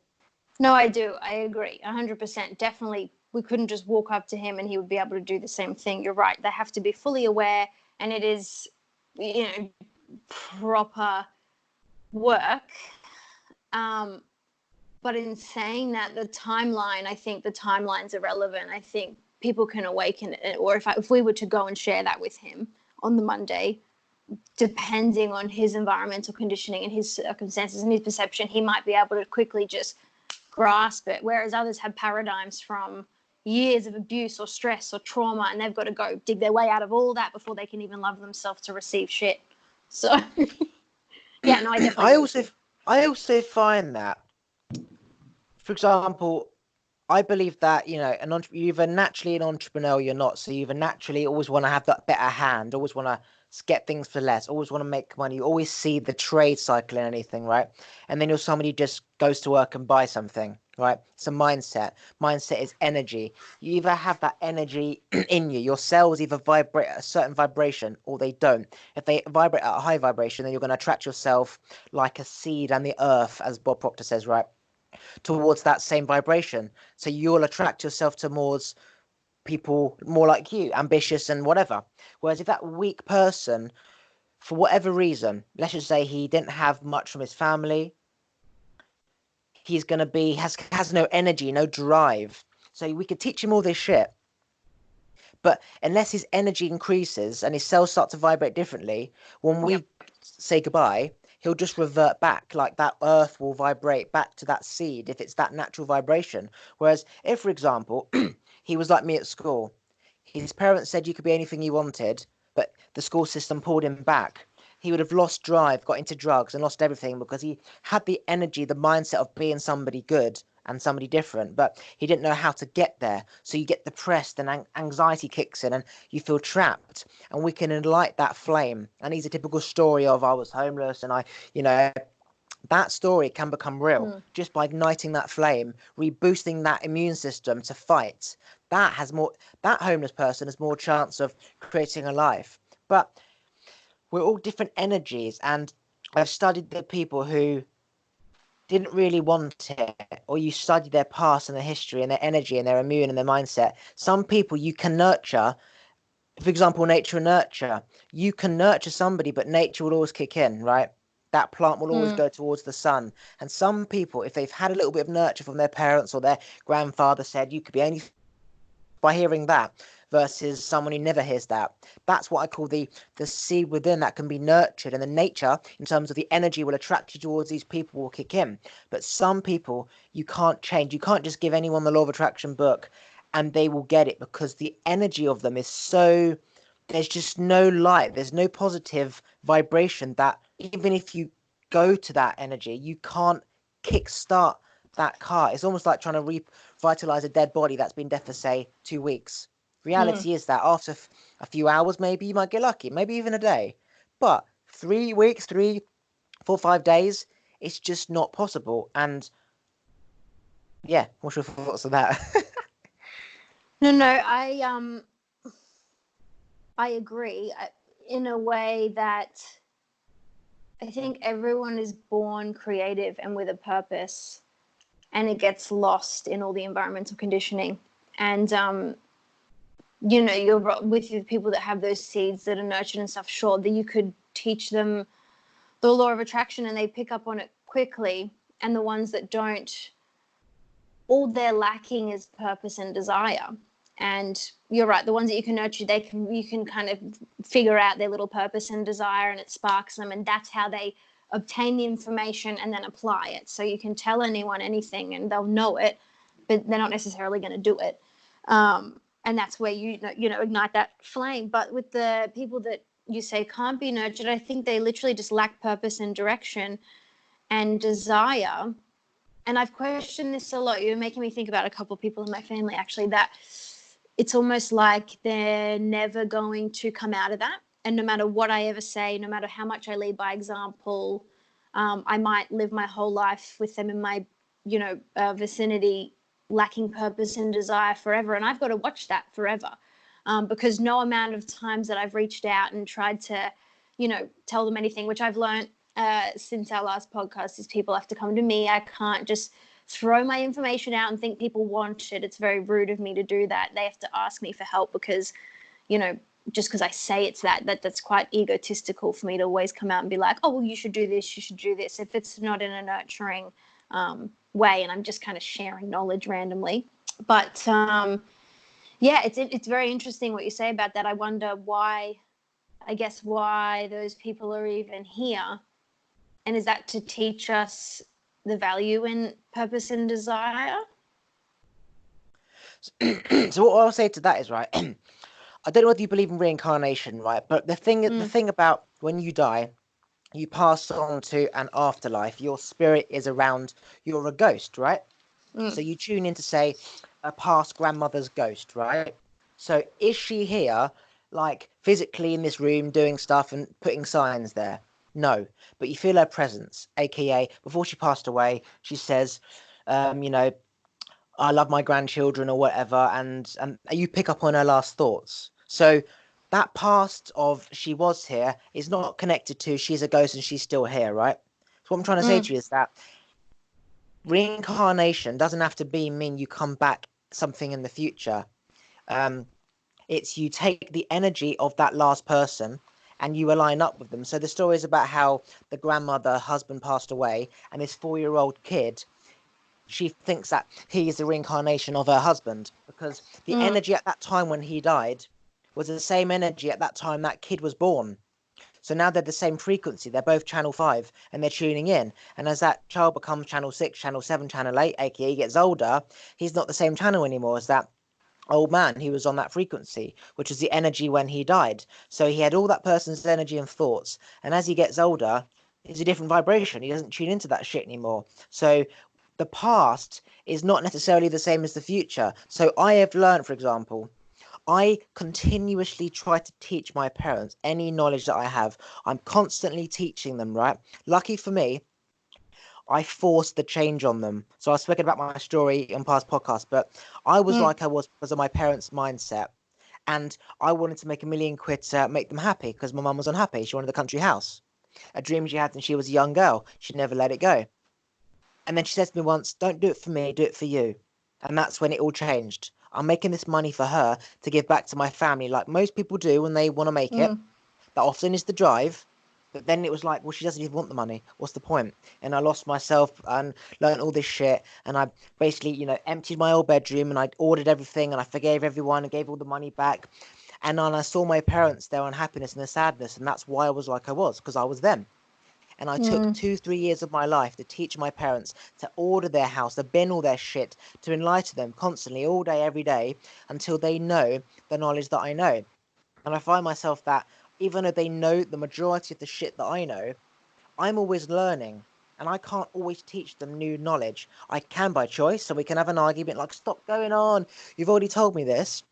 No, I do. I agree 100%. Definitely, we couldn't just walk up to him and he would be able to do the same thing. You're right. They have to be fully aware, and it is, proper work. But in saying that, the timeline, I think the timeline's irrelevant. I think people can awaken it, or if we were to go and share that with him on the Monday, depending on his environmental conditioning and his circumstances and his perception, he might be able to quickly just grasp it, whereas others have paradigms from years of abuse or stress or trauma, and they've got to go dig their way out of all that before they can even love themselves to receive shit. So yeah, no, I definitely I also find that, for example, I believe that, you're either naturally an entrepreneur or you're not. So you either naturally always want to have that better hand, always want to get things for less, always want to make money. You always see the trade cycle in anything, right? And then you're somebody who just goes to work and buys something, right? It's a mindset. Mindset is energy. You either have that energy in you. Your cells either vibrate at a certain vibration or they don't. If they vibrate at a high vibration, then you're going to attract yourself like a seed and the earth, as Bob Proctor says, right? Towards that same vibration. So you'll attract yourself towards people more like you, ambitious and whatever. Whereas if that weak person, for whatever reason, let's just say he didn't have much from his family, he's going to be, has no energy, no drive. So we could teach him all this shit, but unless his energy increases and his cells start to vibrate differently, when Yep. we say goodbye, he'll just revert back. Like that earth will vibrate back to that seed if it's that natural vibration. Whereas if, for example, he was like me at school, his parents said you could be anything you wanted, but the school system pulled him back. He would have lost drive, got into drugs, and lost everything because he had the energy, the mindset of being somebody good and somebody different, but he didn't know how to get there. So you get depressed and anxiety kicks in and you feel trapped. And we can light that flame. And he's a typical story of I was homeless and you know, that story can become real just by igniting that flame, reboosting that immune system to fight. That homeless person has more chance of creating a life. But we're all different energies, and I've studied the people who didn't really want it, or you study their past and their history and their energy and their immune and their mindset. Some people you can nurture, for example, nature and nurture. You can nurture somebody, but nature will always kick in, right? That plant will always go towards the sun. And some people, if they've had a little bit of nurture from their parents or their grandfather said you could be anything, by hearing that versus someone who never hears that, that's what I call the seed within that can be nurtured, and the nature in terms of the energy will attract you towards these people will kick in. But some people you can't change. You can't just give anyone the law of attraction book and they will get it, because the energy of them is so, there's just no light, there's no positive vibration, that even if you go to that energy you can't kickstart that car. It's almost like trying to revitalize a dead body that's been dead for, say, 2 weeks. Reality is that after a few hours, maybe you might get lucky, maybe even a day. But 3 weeks, 3, 4, 5 days, it's just not possible. And yeah, what's your thoughts on that? No, I agree in a way that I think everyone is born creative and with a purpose, and it gets lost in all the environmental conditioning. And you know, you're with the people that have those seeds that are nurtured and stuff. Sure, that you could teach them the law of attraction and they pick up on it quickly, and the ones that don't, all they're lacking is purpose and desire. And you're right, the ones that you can nurture, you can kind of figure out their little purpose and desire, and it sparks them, and that's how they obtain the information and then apply it. So you can tell anyone anything and they'll know it, but they're not necessarily going to do it. And that's where you know ignite that flame. But with the people that you say can't be nurtured, I think they literally just lack purpose and direction and desire. And I've questioned this a lot. You're making me think about a couple of people in my family, actually, that it's almost like they're never going to come out of that. And no matter what I ever say, no matter how much I lead by example, I might live my whole life with them in my, vicinity, lacking purpose and desire forever. And I've got to watch that forever, because no amount of times that I've reached out and tried to, tell them anything, which I've learned since our last podcast, is people have to come to me. I can't just throw my information out and think people want it. It's very rude of me to do that. They have to ask me for help, because, just because I say it's that's quite egotistical for me to always come out and be like, oh, well, you should do this, you should do this, if it's not in a nurturing way, and I'm just kind of sharing knowledge randomly. But yeah, it's very interesting what you say about that. I wonder why those people are even here. And is that to teach us the value in purpose and desire? So what I'll say to that is, right, I don't know whether you believe in reincarnation, right? But the thing about when you die, you pass on to an afterlife. Your spirit is around. You're a ghost, right? So you tune in to, say, a past grandmother's ghost, right? So is she here, like physically in this room doing stuff and putting signs there? No, but you feel her presence, aka before she passed away, she says, I love my grandchildren or whatever, and you pick up on her last thoughts. So that past of she was here is not connected to she's a ghost and she's still here, right? So what I'm trying to say to you is that reincarnation doesn't have to mean you come back something in the future. It's you take the energy of that last person and you align up with them. So the story is about how the husband passed away, and this 4-year-old kid she thinks that he is the reincarnation of her husband, because the energy at that time when he died was the same energy at that time that kid was born. So now they're the same frequency. They're both channel 5 and they're tuning in. And as that child becomes channel 6, channel 7, channel 8, aka he gets older, he's not the same channel anymore as that old man who was on that frequency, which was the energy when he died. So he had all that person's energy and thoughts. And as he gets older, it's a different vibration. He doesn't tune into that shit anymore. So the past is not necessarily the same as the future. So I have learned, for example, I continuously try to teach my parents any knowledge that I have. I'm constantly teaching them, right? Lucky for me, I forced the change on them. So I was speaking about my story in past podcasts, but I was like I was because of my parents' mindset. And I wanted to make £1,000,000 to make them happy because my mum was unhappy. She wanted a country house, a dream she had when she was a young girl. She never let it go. And then she said to me once, "Don't do it for me, do it for you." And that's when it all changed. I'm making this money for her to give back to my family, like most people do when they want to make it. That often is the drive. But then it was like, well, she doesn't even want the money. What's the point? And I lost myself and learned all this shit. And I basically, emptied my old bedroom and I ordered everything and I forgave everyone and gave all the money back. And then I saw my parents, their unhappiness and their sadness. And that's why I was like I was, because I was them. And I took 2-3 years of my life to teach my parents to order their house, to bin all their shit, to enlighten them constantly, all day, every day, until they know the knowledge that I know. And I find myself that even though they know the majority of the shit that I know, I'm always learning. And I can't always teach them new knowledge. I can by choice, so we can have an argument like, stop going on. You've already told me this.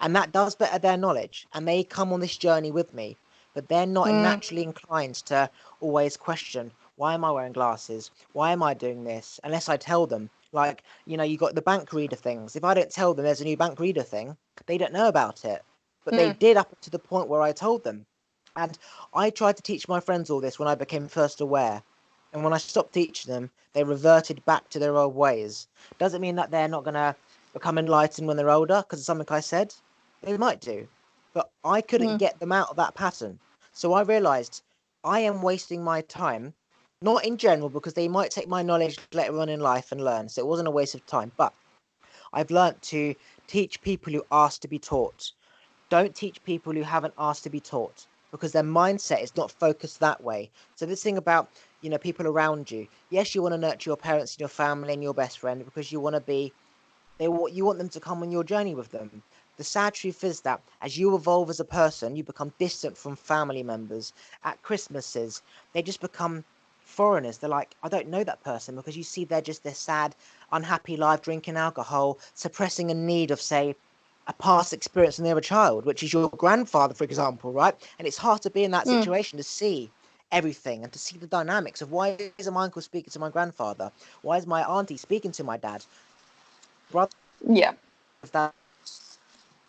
And that does better their knowledge. And they come on this journey with me. But they're not naturally inclined to always question, why am I wearing glasses? Why am I doing this? Unless I tell them. Like, you got the bank reader things. If I don't tell them there's a new bank reader thing, they don't know about it. But they did up to the point where I told them. And I tried to teach my friends all this when I became first aware. And when I stopped teaching them, they reverted back to their old ways. Doesn't mean that they're not going to become enlightened when they're older, because of something I said. They might do. But I couldn't get them out of that pattern. So I realized I am wasting my time, not in general, because they might take my knowledge later on in life and learn. So it wasn't a waste of time. But I've learnt to teach people who ask to be taught. Don't teach people who haven't asked to be taught, because their mindset is not focused that way. So this thing about, people around you. Yes, you want to nurture your parents and your family and your best friend because you want to be, you want them to come on your journey with them. The sad truth is that as you evolve as a person, you become distant from family members. At Christmases, they just become foreigners. They're like, I don't know that person, because you see they're just this sad, unhappy life, drinking alcohol, suppressing a need of, say, a past experience when they were a child, which is your grandfather, for example, right? And it's hard to be in that situation to see everything and to see the dynamics of, why is my uncle speaking to my grandfather? Why is my auntie speaking to my dad? Brother, Yeah. that,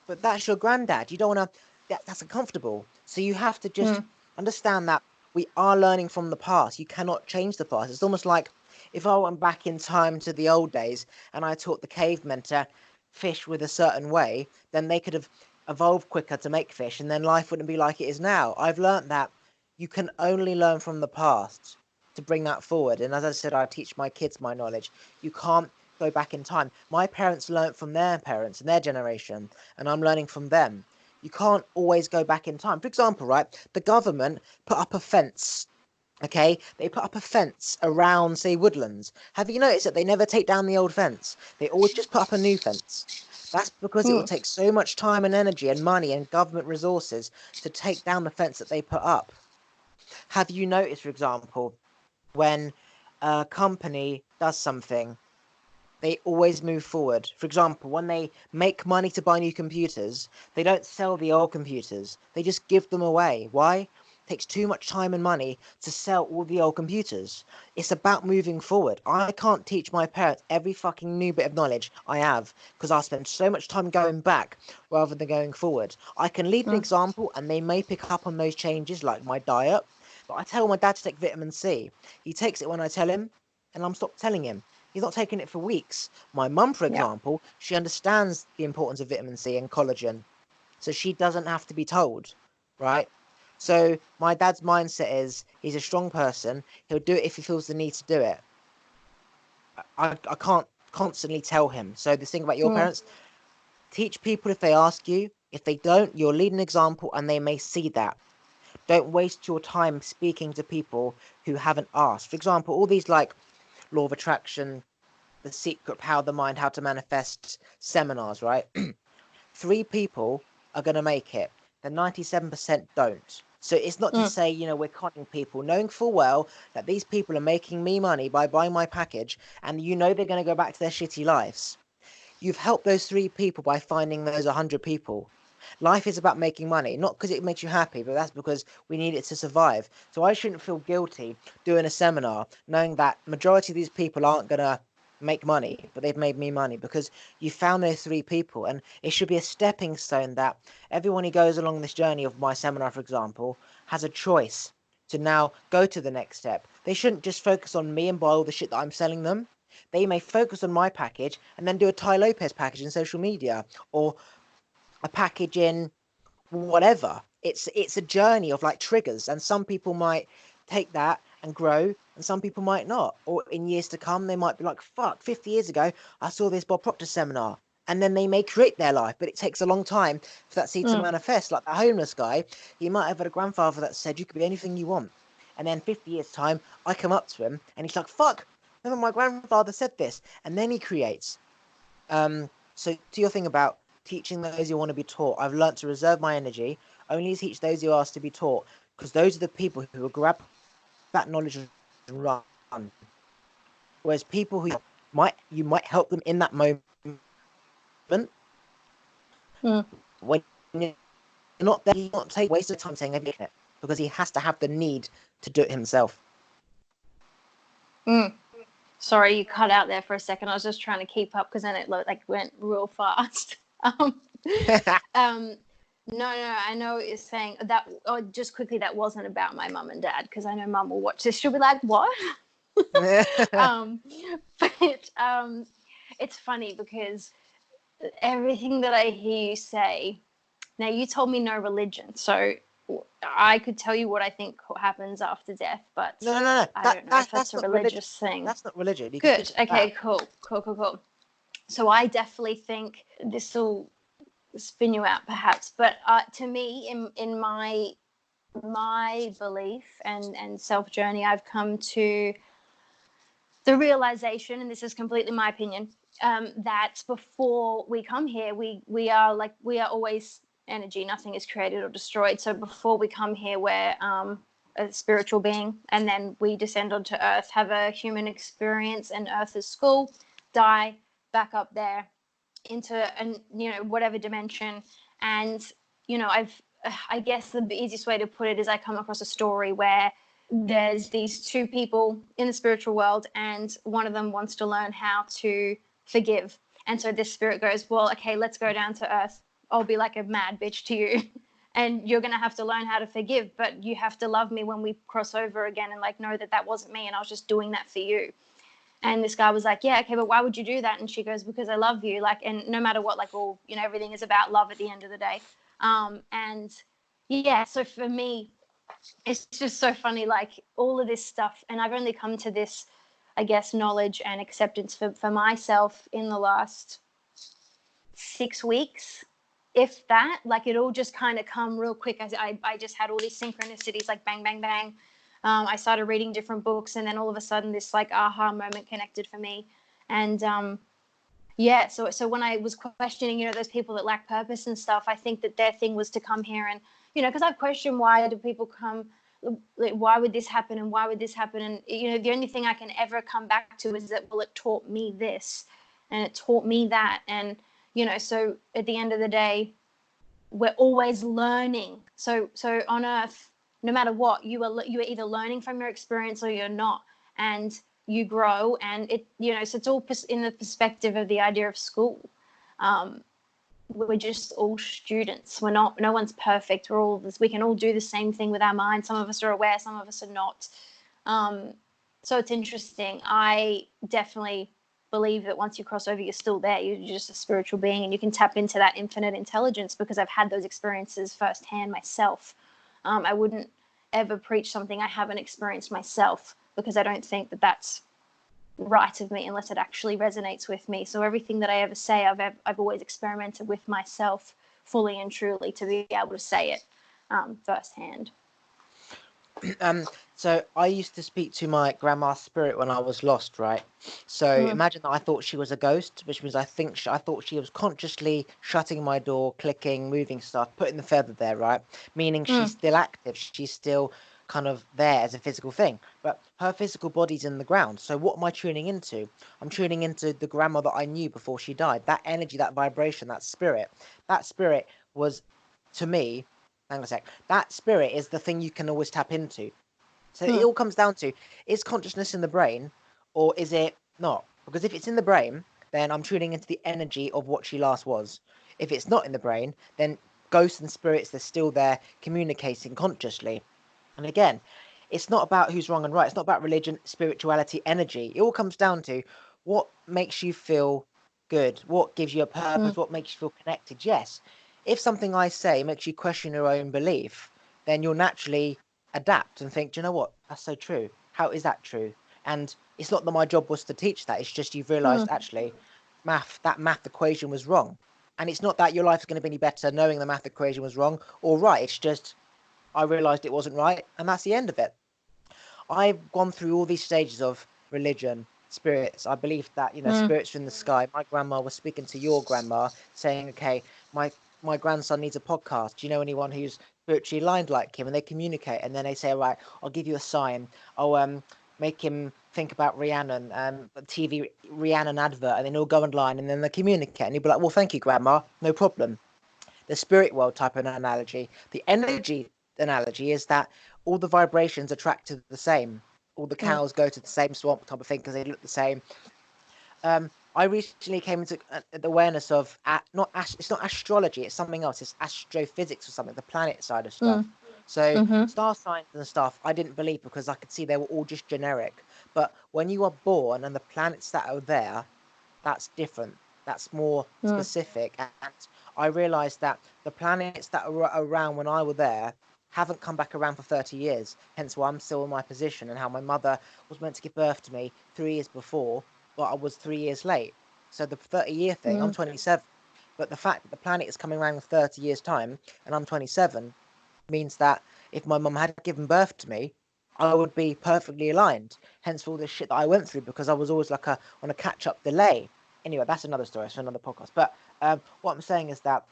but that's your granddad. You don't want to. That's uncomfortable. So you have to just understand that we are learning from the past. You cannot change the past. It's almost like if I went back in time to the old days and I taught the cavemen to fish with a certain way, then they could have evolved quicker to make fish, and then life wouldn't be like it is now. I've learned that you can only learn from the past to bring that forward. And as I said, I teach my kids my knowledge. You can't go back in time. My parents learnt from their parents and their generation, and I'm learning from them. You can't always go back in time. For example, right, the government put up a fence. Okay, they put up a fence around, say, woodlands. Have you noticed that they never take down the old fence? They always just put up a new fence. That's because it will take so much time and energy and money and government resources to take down the fence that they put up. Have you noticed, for example, when a company does something, they always move forward? For example, when they make money to buy new computers, they don't sell the old computers. They just give them away. Why? It takes too much time and money to sell all the old computers. It's about moving forward. I can't teach my parents every fucking new bit of knowledge I have, because I'll spend so much time going back rather than going forward. I can lead an example and they may pick up on those changes, like my diet. But I tell my dad to take vitamin C. He takes it when I tell him, and I'm stopped telling him. He's not taking it for weeks. My mum, for example, she understands the importance of vitamin C and collagen, so she doesn't have to be told, right? So my dad's mindset is, he's a strong person. He'll do it if he feels the need to do it. I can't constantly tell him. So the thing about your Mm, parents, teach people if they ask you. If they don't, you'll lead an example and they may see that. Don't waste your time speaking to people who haven't asked. For example, all these like law of attraction, the secret power of the mind, how to manifest seminars, right? Three people are going to make it. The 97% don't. So it's not to mm, say, we're conning people, knowing full well that these people are making me money by buying my package, and they're going to go back to their shitty lives. You've helped those three people by finding those 100 people. Life is about making money, not because it makes you happy, but that's because we need it to survive. So I shouldn't feel guilty doing a seminar knowing that majority of these people aren't going to make money, but they've made me money because you found those three people. And it should be a stepping stone that everyone who goes along this journey of my seminar, for example, has a choice to now go to the next step. They shouldn't just focus on me and buy all the shit that I'm selling them. They may focus on my package and then do a Ty Lopez package in social media or a package in whatever. It's a journey of like triggers, and some people might take that and grow, and some people might not. Or in years to come, they might be like, "Fuck, 50 years ago, I saw this Bob Proctor seminar." And then they may create their life, but it takes a long time for that seed to mm, manifest. Like the homeless guy, he might have had a grandfather that said, "You could be anything you want." And then 50 years' time, I come up to him, and he's like, "Fuck, remember my grandfather said this." And then he creates. So to your thing about teaching those who want to be taught, I've learnt to reserve my energy, only teach those who ask to be taught, because those are the people who will grab that knowledge and run. Whereas people who you might help them in that moment mm. when you're not there, you not take waste of time saying everything it because he has to have the need to do it himself. Mm. Sorry, you cut out there for a second. I was just trying to keep up because then it went real fast. Um, no, I know what you're saying. That just quickly, that wasn't about my mum and dad because I know mum will watch this. She'll be like, "What?" um, but it's funny because everything that I hear you say. Now, you told me no religion, so I could tell you what I think happens after death, but No. I don't know if that's That's a not religion. religious thing. That's not religion. You can Good. switch Okay, that. cool. So I definitely think this will spin you out perhaps, but to me, in my belief and self journey, I've come to the realization, and this is completely my opinion, that before we come here, we are always energy. Nothing is created or destroyed. So before we come here, we're a spiritual being, and then we descend onto Earth, have a human experience, and Earth is school, die, back up there into an whatever dimension. And I guess the easiest way to put it is I come across a story where there's these two people in the spiritual world, and one of them wants to learn how to forgive. And so this spirit goes, well, okay, let's go down to Earth. I'll be like a mad bitch to you. And you're going to have to learn how to forgive, but you have to love me when we cross over again, and like know that that wasn't me and I was just doing that for you. And this guy was like, yeah, okay, but why would you do that? And she goes, because I love you. Like, and no matter what, like, all, everything is about love at the end of the day. And yeah, so for me, it's just so funny, like all of this stuff. And I've only come to this, I guess, knowledge and acceptance for myself in the last 6 weeks, if that. Like it all just kind of come real quick. I just had all these synchronicities, like bang, bang, bang. I started reading different books, and then all of a sudden this like aha moment connected for me. And yeah, so when I was questioning, those people that lack purpose and stuff, I think that their thing was to come here and, because I've questioned, why do people come, like, why would this happen and why would this happen? And, the only thing I can ever come back to is that, well, it taught me this and it taught me that. And, so at the end of the day, we're always learning. So on Earth, no matter what, you are either learning from your experience or you're not. And you grow, and it, so it's all in the perspective of the idea of school. We're just all students. No one's perfect. We can all do the same thing with our mind. Some of us are aware, some of us are not. So it's interesting. I definitely believe that once you cross over, you're still there. You're just a spiritual being, and you can tap into that infinite intelligence, because I've had those experiences firsthand myself. I wouldn't ever preach something I haven't experienced myself, because I don't think that that's right of me unless it actually resonates with me. So everything that I ever say, I've always experimented with myself fully and truly to be able to say it firsthand. So I used to speak to my grandma's spirit when I was lost, right? So imagine that I thought she was a ghost, which means I thought she was consciously shutting my door, clicking, moving stuff, putting the feather there, right? Meaning she's still active, she's still kind of there as a physical thing, but her physical body's in the ground. So what am I tuning into? I'm tuning into the grandma that I knew before she died. That energy, that vibration, that spirit. That spirit was, to me, hang on a sec. That spirit is the thing you can always tap into. So it all comes down to, is consciousness in the brain or is it not? Because if it's in the brain, then I'm tuning into the energy of what she last was. If it's not in the brain, then ghosts and spirits, they're still there communicating consciously. And again, it's not about who's wrong and right. It's not about religion, spirituality, energy. It all comes down to what makes you feel good, what gives you a purpose, what makes you feel connected. Yes, if something I say makes you question your own belief, then you'll naturally adapt and think, do you know what? That's so true. How is that true? And it's not that my job was to teach that. It's just you've realized actually that math equation was wrong. And it's not that your life is going to be any better knowing the math equation was wrong or right. It's just I realized it wasn't right, and that's the end of it. I've gone through all these stages of religion, spirits. I believe that, spirits are in the sky. My grandma was speaking to your grandma, saying, okay, my grandson needs a podcast. Do you know anyone who's spiritually aligned like him? And they communicate, and then they say, right, I'll give you a sign. I'll make him think about Rhiannon, TV Rhiannon advert, and then he'll go online, and then they communicate. And you'll be like, well, thank you, grandma, no problem. The spirit world type of analogy. The energy analogy is that all the vibrations attract to the same. All the cows go to the same swamp type of thing because they look the same. I recently came into the awareness of it's not astrology, it's something else. It's astrophysics or something, the planet side of stuff. So star signs and stuff, I didn't believe because I could see they were all just generic. But when you are born and the planets that are there, that's different. That's more specific. And I realized that the planets that were around when I was there haven't come back around for 30 years. Hence why I'm still in my position and how my mother was meant to give birth to me 3 years before, but I was 3 years late. So the 30-year thing, I'm 27. But the fact that the planet is coming around in 30 years' time and I'm 27 means that if my mum had given birth to me, I would be perfectly aligned. Hence all this shit that I went through because I was always like on a catch-up delay. Anyway, that's another story. It's for another podcast. But what I'm saying is that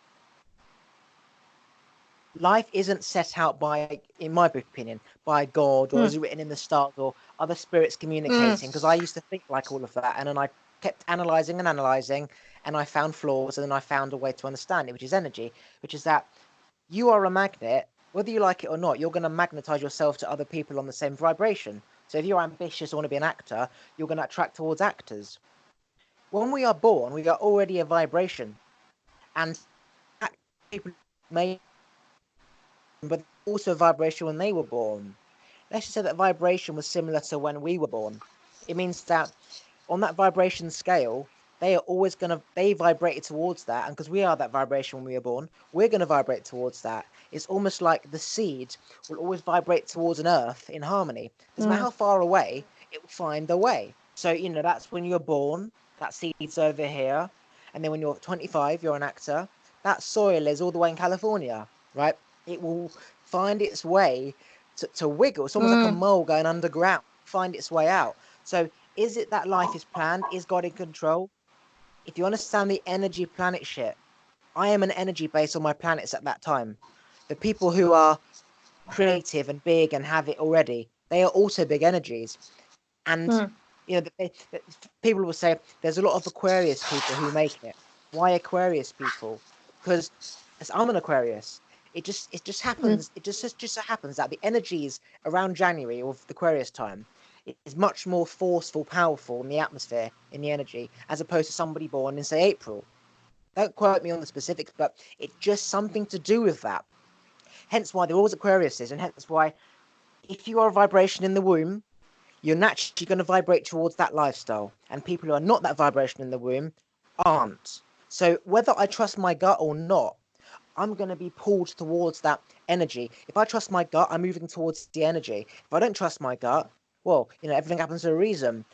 life isn't set out by, in my opinion, by God or is it written in the stars or other spirits communicating. Because I used to think like all of that, and then I kept analyzing and analyzing, and I found flaws, and then I found a way to understand it, which is energy, which is that you are a magnet. Whether you like it or not, you're going to magnetize yourself to other people on the same vibration. So if you're ambitious or want to be an actor, you're going to attract towards actors. When we are born, we are already a vibration, and people may, but also a vibration when they were born. Let's just say that vibration was similar to when we were born. It means that on that vibration scale, they vibrated towards that, and because we are that vibration when we are born, we're going to vibrate towards that. It's almost like the seed will always vibrate towards an earth in harmony. Doesn't matter how far away, it will find a way. So that's when you're born, that seed's over here, and then when you're 25, you're an actor. That soil is all the way in California, right? It will find its way to wiggle. It's almost like a mole going underground, find its way out. So is it that life is planned? Is God in control? If you understand the energy planet shit, I am an energy base on my planets at that time. The people who are creative and big and have it already, they are also big energies. And people will say there's a lot of Aquarius people who make it. Why Aquarius people? Because I'm an Aquarius. It just happens. It just so happens that the energies around January of the Aquarius time is much more forceful, powerful in the atmosphere, in the energy, as opposed to somebody born in say April. Don't quote me on the specifics, but it's just something to do with that. Hence why they're always Aquariuses, and hence why if you are a vibration in the womb, you're naturally going to vibrate towards that lifestyle. And people who are not that vibration in the womb aren't. So whether I trust my gut or not, I'm going to be pulled towards that energy. If I trust my gut, I'm moving towards the energy. If I don't trust my gut, well, everything happens for a reason.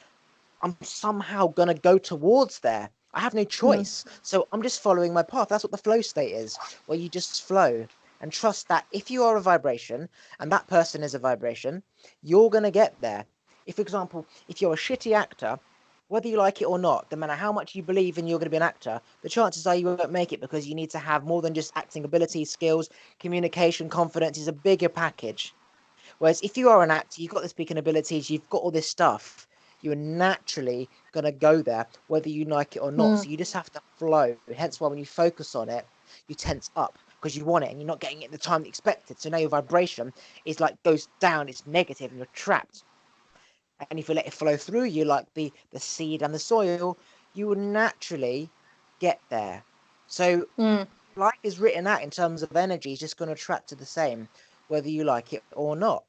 I'm somehow gonna go towards there. I have no choice. So I'm just following my path. That's what the flow state is, where you just flow and trust that if you are a vibration and that person is a vibration, you're gonna get there. If, for example, if you're a shitty actor, whether you like it or not, no matter how much you believe in you're going to be an actor, the chances are you won't make it because you need to have more than just acting ability, skills, communication, confidence is a bigger package. Whereas if you are an actor, you've got the speaking abilities, you've got all this stuff, you're naturally going to go there, whether you like it or not. So you just have to flow. Hence why when you focus on it, you tense up because you want it and you're not getting it at the time expected. So now your vibration is like goes down, it's negative and you're trapped. And if you let it flow through you like the seed and the soil, you will naturally get there. So life is written out in terms of energy, it's just going to attract to the same, whether you like it or not.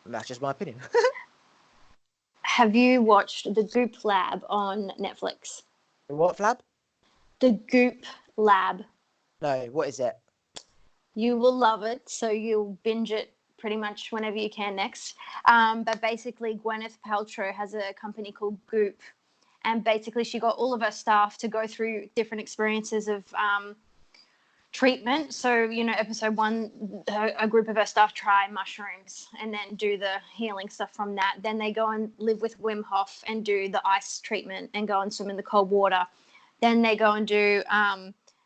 And that's just my opinion. Have you watched The Goop Lab on Netflix? What, Flab? The Goop Lab. No, what is it? You will love it, so you'll binge it pretty much whenever you can next. But basically, Gwyneth Paltrow has a company called Goop, and basically she got all of her staff to go through different experiences of treatment. So, you know, episode 1, a group of her staff try mushrooms and then do the healing stuff from that. Then they go and live with Wim Hof and do the ice treatment and go and swim in the cold water. Then they go and do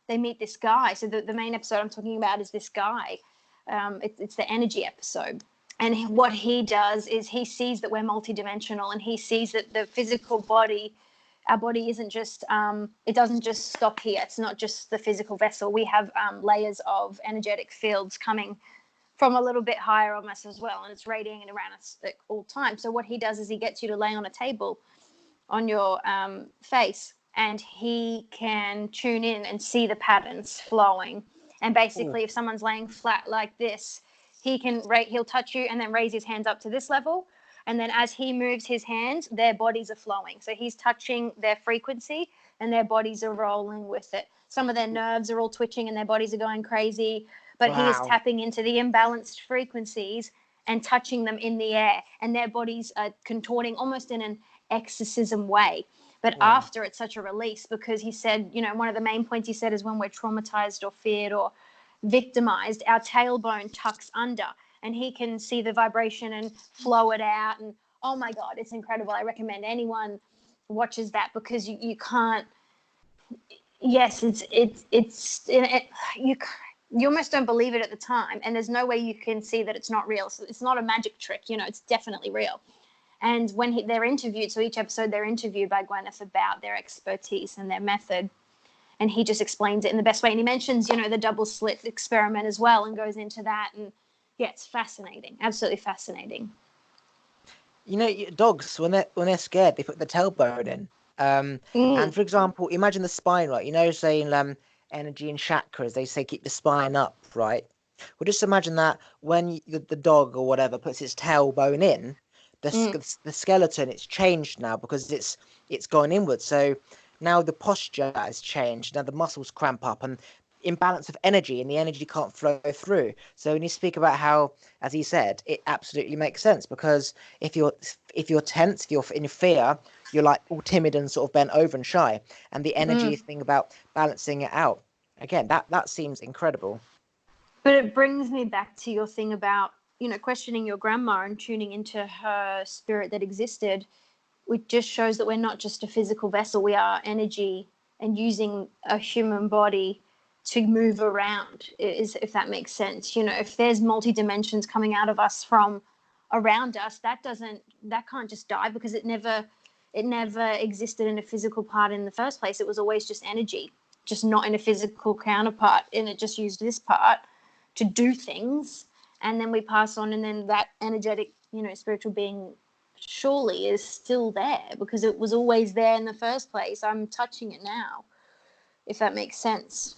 they meet this guy. So the main episode I'm talking about is this guy. It's the energy episode. And what he does is he sees that we're multidimensional, and he sees that the physical body, our body isn't just, it doesn't just stop here. It's not just the physical vessel. We have layers of energetic fields coming from a little bit higher on us as well, and it's radiating around us at all times. So what he does is he gets you to lay on a table on your face, and he can tune in and see the patterns flowing. And basically, if someone's laying flat like this, he'll touch you and then raise his hands up to this level. And then as he moves his hands, their bodies are flowing. So he's touching their frequency and their bodies are rolling with it. Some of their nerves are all twitching and their bodies are going crazy, but he is tapping into the imbalanced frequencies and touching them in the air, and their bodies are contorting almost in an exorcism way. But after, it's such a release, because he said, you know, one of the main points he said is when we're traumatized or feared or victimized, our tailbone tucks under, and he can see the vibration and flow it out. And oh my God, it's incredible. I recommend anyone watches that, because you can't. Yes, you almost don't believe it at the time, and there's no way you can see that it's not real. So it's not a magic trick, you know, it's definitely real. And when they're interviewed, so each episode they're interviewed by Gwyneth about their expertise and their method, and he just explains it in the best way. And he mentions, you know, the double slit experiment as well, and goes into that. And yeah, it's fascinating, absolutely fascinating. You know, dogs when they're scared, they put the tailbone in. And for example, imagine the spine, right? You know, saying energy and chakras, they say keep the spine up, right? Well, just imagine that when the dog or whatever puts its tailbone in, the skeleton, it's changed now because it's gone inward. So now the posture has changed. Now the muscles cramp up and imbalance of energy, and the energy can't flow through. So when you speak about how, as he said, it absolutely makes sense, because if you're tense, if you're in fear, you're like all timid and sort of bent over and shy, and the energy thing about balancing it out. Again, that seems incredible. But it brings me back to your thing about, you know, questioning your grandma and tuning into her spirit that existed, which just shows that we're not just a physical vessel. We are energy, and using a human body to move around, is, if that makes sense. You know, if there's multi dimensions coming out of us from around us, that can't just die, because it never existed in a physical part in the first place. It was always just energy, just not in a physical counterpart, and it just used this part to do things, and then we pass on, and then that energetic, you know, spiritual being surely is still there, because it was always there in the first place. I'm touching it now, if that makes sense.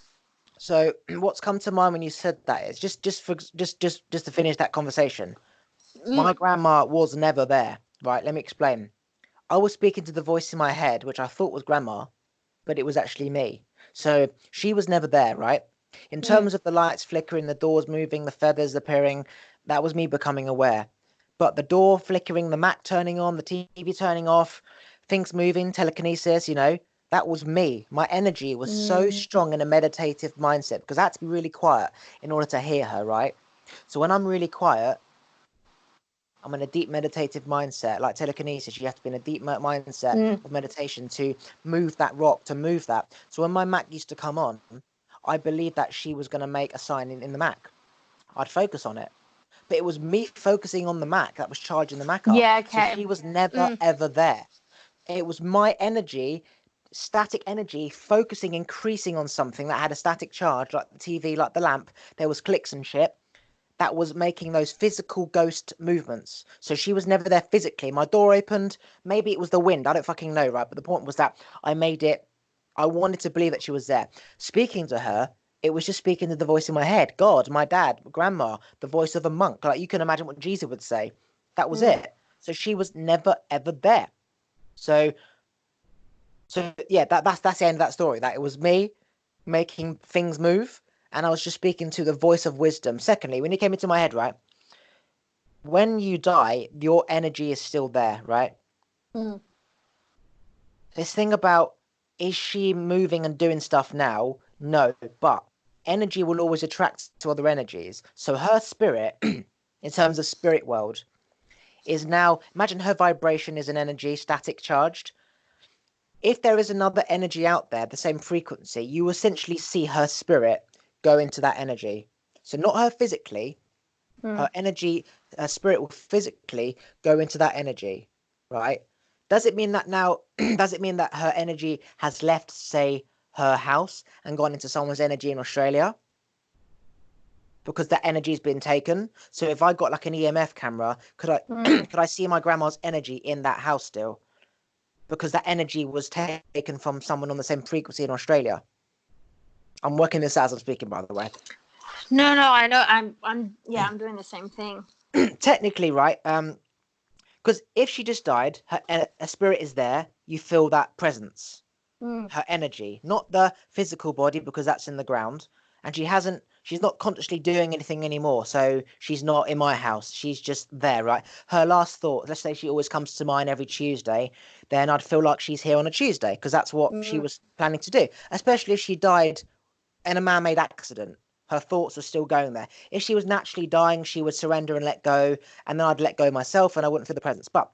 So what's come to mind when you said that is just to finish that conversation. My grandma was never there, right? Let me explain. I was speaking to the voice in my head, which I thought was grandma, but it was actually me. So she was never there, right? In terms of the lights flickering, the doors moving, the feathers appearing, that was me becoming aware. but the door flickering, the Mac turning on, the TV turning off, things moving, telekinesis, that was me. My energy was so strong in a meditative mindset because I had to be really quiet in order to hear her, right? So when I'm really quiet, I'm in a deep meditative mindset, like telekinesis. You have to be in a deep mindset of meditation to move that rock, to move that. So when my Mac used to come on, I believed that she was going to make a sign in the Mac. I'd focus on it. But it was me focusing on the Mac that was charging the Mac up. Yeah, So okay. she was never, ever there. It was my energy, static energy, focusing, increasing on something that had a static charge, like the TV, like the lamp. There was clicks and shit. That was making those physical ghost movements. So she was never there physically. My door opened. Maybe it was the wind. I don't fucking know, right? But the point was that I wanted to believe that she was there. Speaking to her, it was just speaking to the voice in my head. God, my dad, grandma, the voice of a monk. Like you can imagine what Jesus would say. That was it. So she was never, ever there. So yeah, that's the end of that story. That it was me making things move. And I was just speaking to the voice of wisdom. Secondly, when it came into my head, right? When you die, your energy is still there, right? This thing about is she moving and doing stuff now? No, but energy will always attract to other energies. So her spirit, in terms of spirit world, is now, imagine her vibration is an energy, static charged. If there is another energy out there, the same frequency, you essentially see her spirit go into that energy. So not her physically, her energy, her spirit will physically go into that energy, right? Does it mean that now, does it mean that her energy has left, say, her house and gone into someone's energy in Australia? Because that energy's been taken. So if I got like an EMF camera, could I see my grandma's energy in that house still? Because that energy was taken from someone on the same frequency in Australia. I'm working this out as I'm speaking, by the way. No, I know. I'm doing the same thing. Technically, right? Because if she just died, her spirit is there. You feel that presence, her energy, not the physical body because that's in the ground. And she's not consciously doing anything anymore. So she's not in my house. She's just there, right? Her last thought, let's say she always comes to mind every Tuesday, then I'd feel like she's here on a Tuesday because that's what she was planning to do. Especially if she died in a man-made accident. Her thoughts were still going there. If she was naturally dying, she would surrender and let go, and then I'd let go myself and I wouldn't feel the presence. But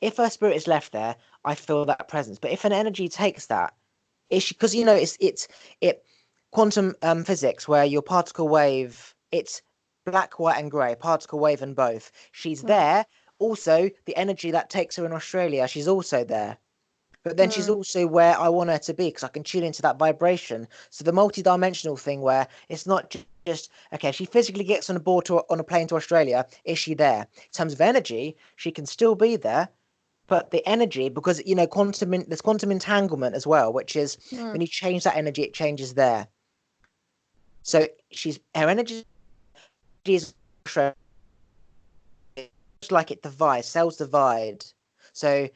if her spirit is left there, I feel that presence. But if an energy takes that, because it's quantum physics where your particle wave, it's black, white, and grey, particle wave and both. She's there. Also, the energy that takes her in Australia, she's also there. But then she's also where I want her to be because I can tune into that vibration. So the multi-dimensional thing where it's not just okay, she physically gets on a board on a plane to Australia, is she there? In terms of energy, she can still be there, but the energy, because there's quantum entanglement as well, which is when you change that energy, it changes there. So her energy is like it divides, cells divide. So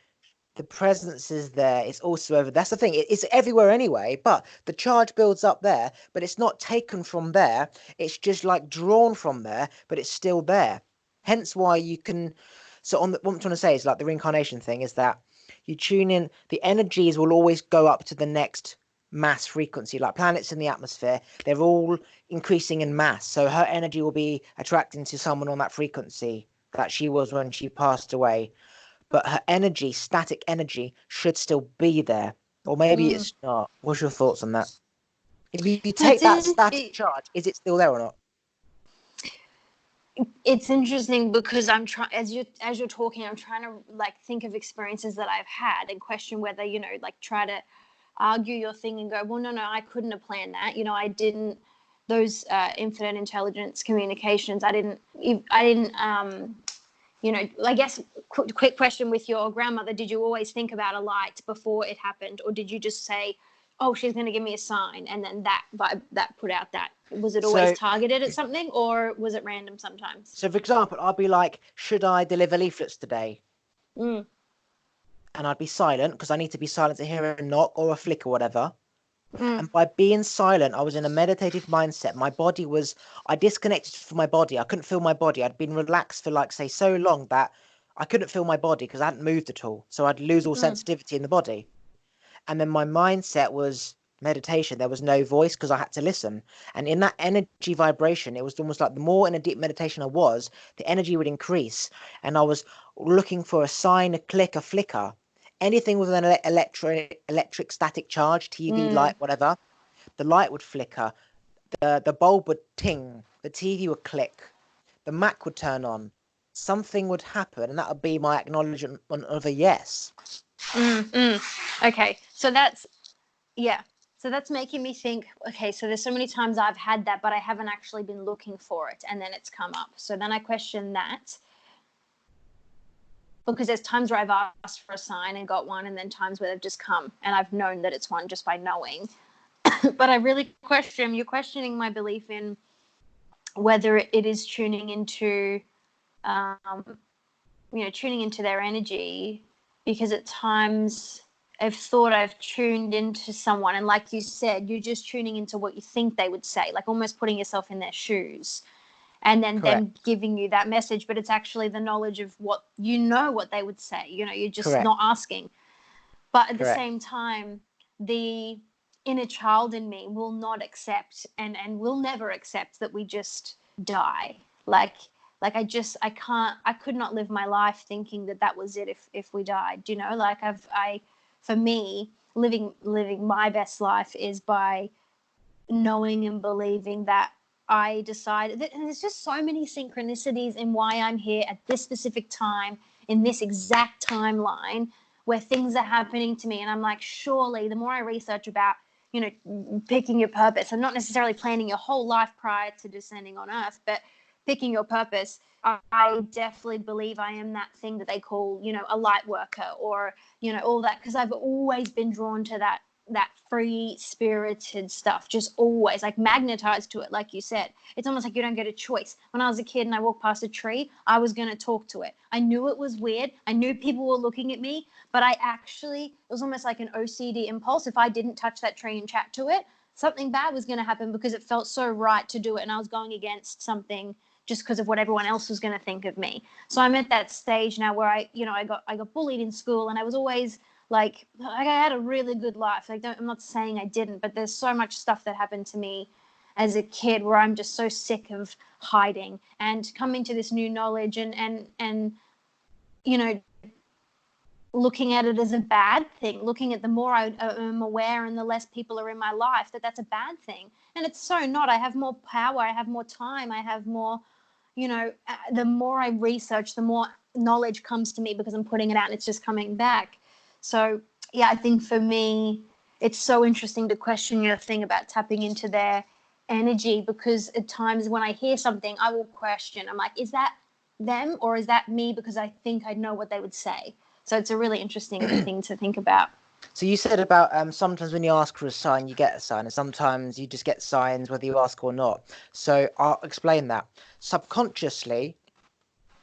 the presence is there. It's also over. That's the thing. It's everywhere anyway, but the charge builds up there, but it's not taken from there. It's just like drawn from there, but it's still there. Hence why you can. So what I'm trying to say is like the reincarnation thing is that you tune in. The energies will always go up to the next mass frequency. Like planets in the atmosphere, they're all increasing in mass. So her energy will be attracting to someone on that frequency that she was when she passed away, but her energy, static energy, should still be there. Or maybe it's not. What's your thoughts on that? If you take that static charge, is it still there or not? It's interesting because I'm trying, as you're talking, I'm trying to like think of experiences that I've had and question whether, like try to argue your thing and go, well, no, I couldn't have planned that. I didn't, those infinite intelligence communications, I didn't, I guess quick question with your grandmother, did you always think about a light before it happened, or did you just say, oh, she's going to give me a sign, and then that put out that? Was it always targeted at something, or was it random sometimes? So for example, I'd be like, should I deliver leaflets today? And I'd be silent because I need to be silent to hear a knock or a flick or whatever. And by being silent, I was in a meditative mindset. I disconnected from my body. I couldn't feel my body. I'd been relaxed for like, say, so long that I couldn't feel my body because I hadn't moved at all. So I'd lose all sensitivity in the body. And then my mindset was meditation. There was no voice because I had to listen. And in that energy vibration, it was almost like the more in a deep meditation I was, the energy would increase. And I was looking for a sign, a click, a flicker, anything with an electric static charge, TV, light, whatever. The light would flicker, the bulb would ting, the TV would click, the Mac would turn on. Something would happen, and that would be my acknowledgement of a yes. Okay, so that's making me think, okay, so there's so many times I've had that, but I haven't actually been looking for it, and then it's come up. So then I question that, because there's times where I've asked for a sign and got one, and then times where they've just come and I've known that it's one just by knowing. But I really you're questioning my belief in whether it is tuning into tuning into their energy, because at times I've thought I've tuned into someone, and like you said, you're just tuning into what you think they would say, like almost putting yourself in their shoes, and then them giving you that message, but it's actually the knowledge of what they would say. You're just not asking. But at the same time, the inner child in me will not accept and will never accept that we just die. I could not live my life thinking that was it if we died, for me, living my best life is by knowing and believing that I decided that, and there's just so many synchronicities in why I'm here at this specific time in this exact timeline where things are happening to me, and I'm like, surely the more I research about picking your purpose, and not necessarily planning your whole life prior to descending on earth, but picking your purpose, I definitely believe I am that thing that they call, a light worker, or, all that, because I've always been drawn to that free spirited stuff, just always like magnetized to it. Like you said, it's almost like you don't get a choice. When I was a kid and I walked past a tree, I was going to talk to it. I knew it was weird. I knew people were looking at me, but it was almost like an OCD impulse. If I didn't touch that tree and chat to it, something bad was going to happen, because it felt so right to do it. And I was going against something just because of what everyone else was going to think of me. So I'm at that stage now where I got bullied in school, and I was always like I had a really good life. I'm not saying I didn't, but there's so much stuff that happened to me as a kid where I'm just so sick of hiding, and coming to this new knowledge and looking at it as a bad thing, looking at the more I am aware and the less people are in my life, that's a bad thing. And it's so not. I have more power, I have more time, I have more, the more I research, the more knowledge comes to me because I'm putting it out and it's just coming back. So, yeah, I think for me, it's so interesting to question your thing about tapping into their energy, because at times when I hear something, I will question. I'm like, is that them or is that me? Because I think I know what they would say. So it's a really interesting thing to think about. So you said about sometimes when you ask for a sign, you get a sign, and sometimes you just get signs whether you ask or not. So I'll explain that. Subconsciously,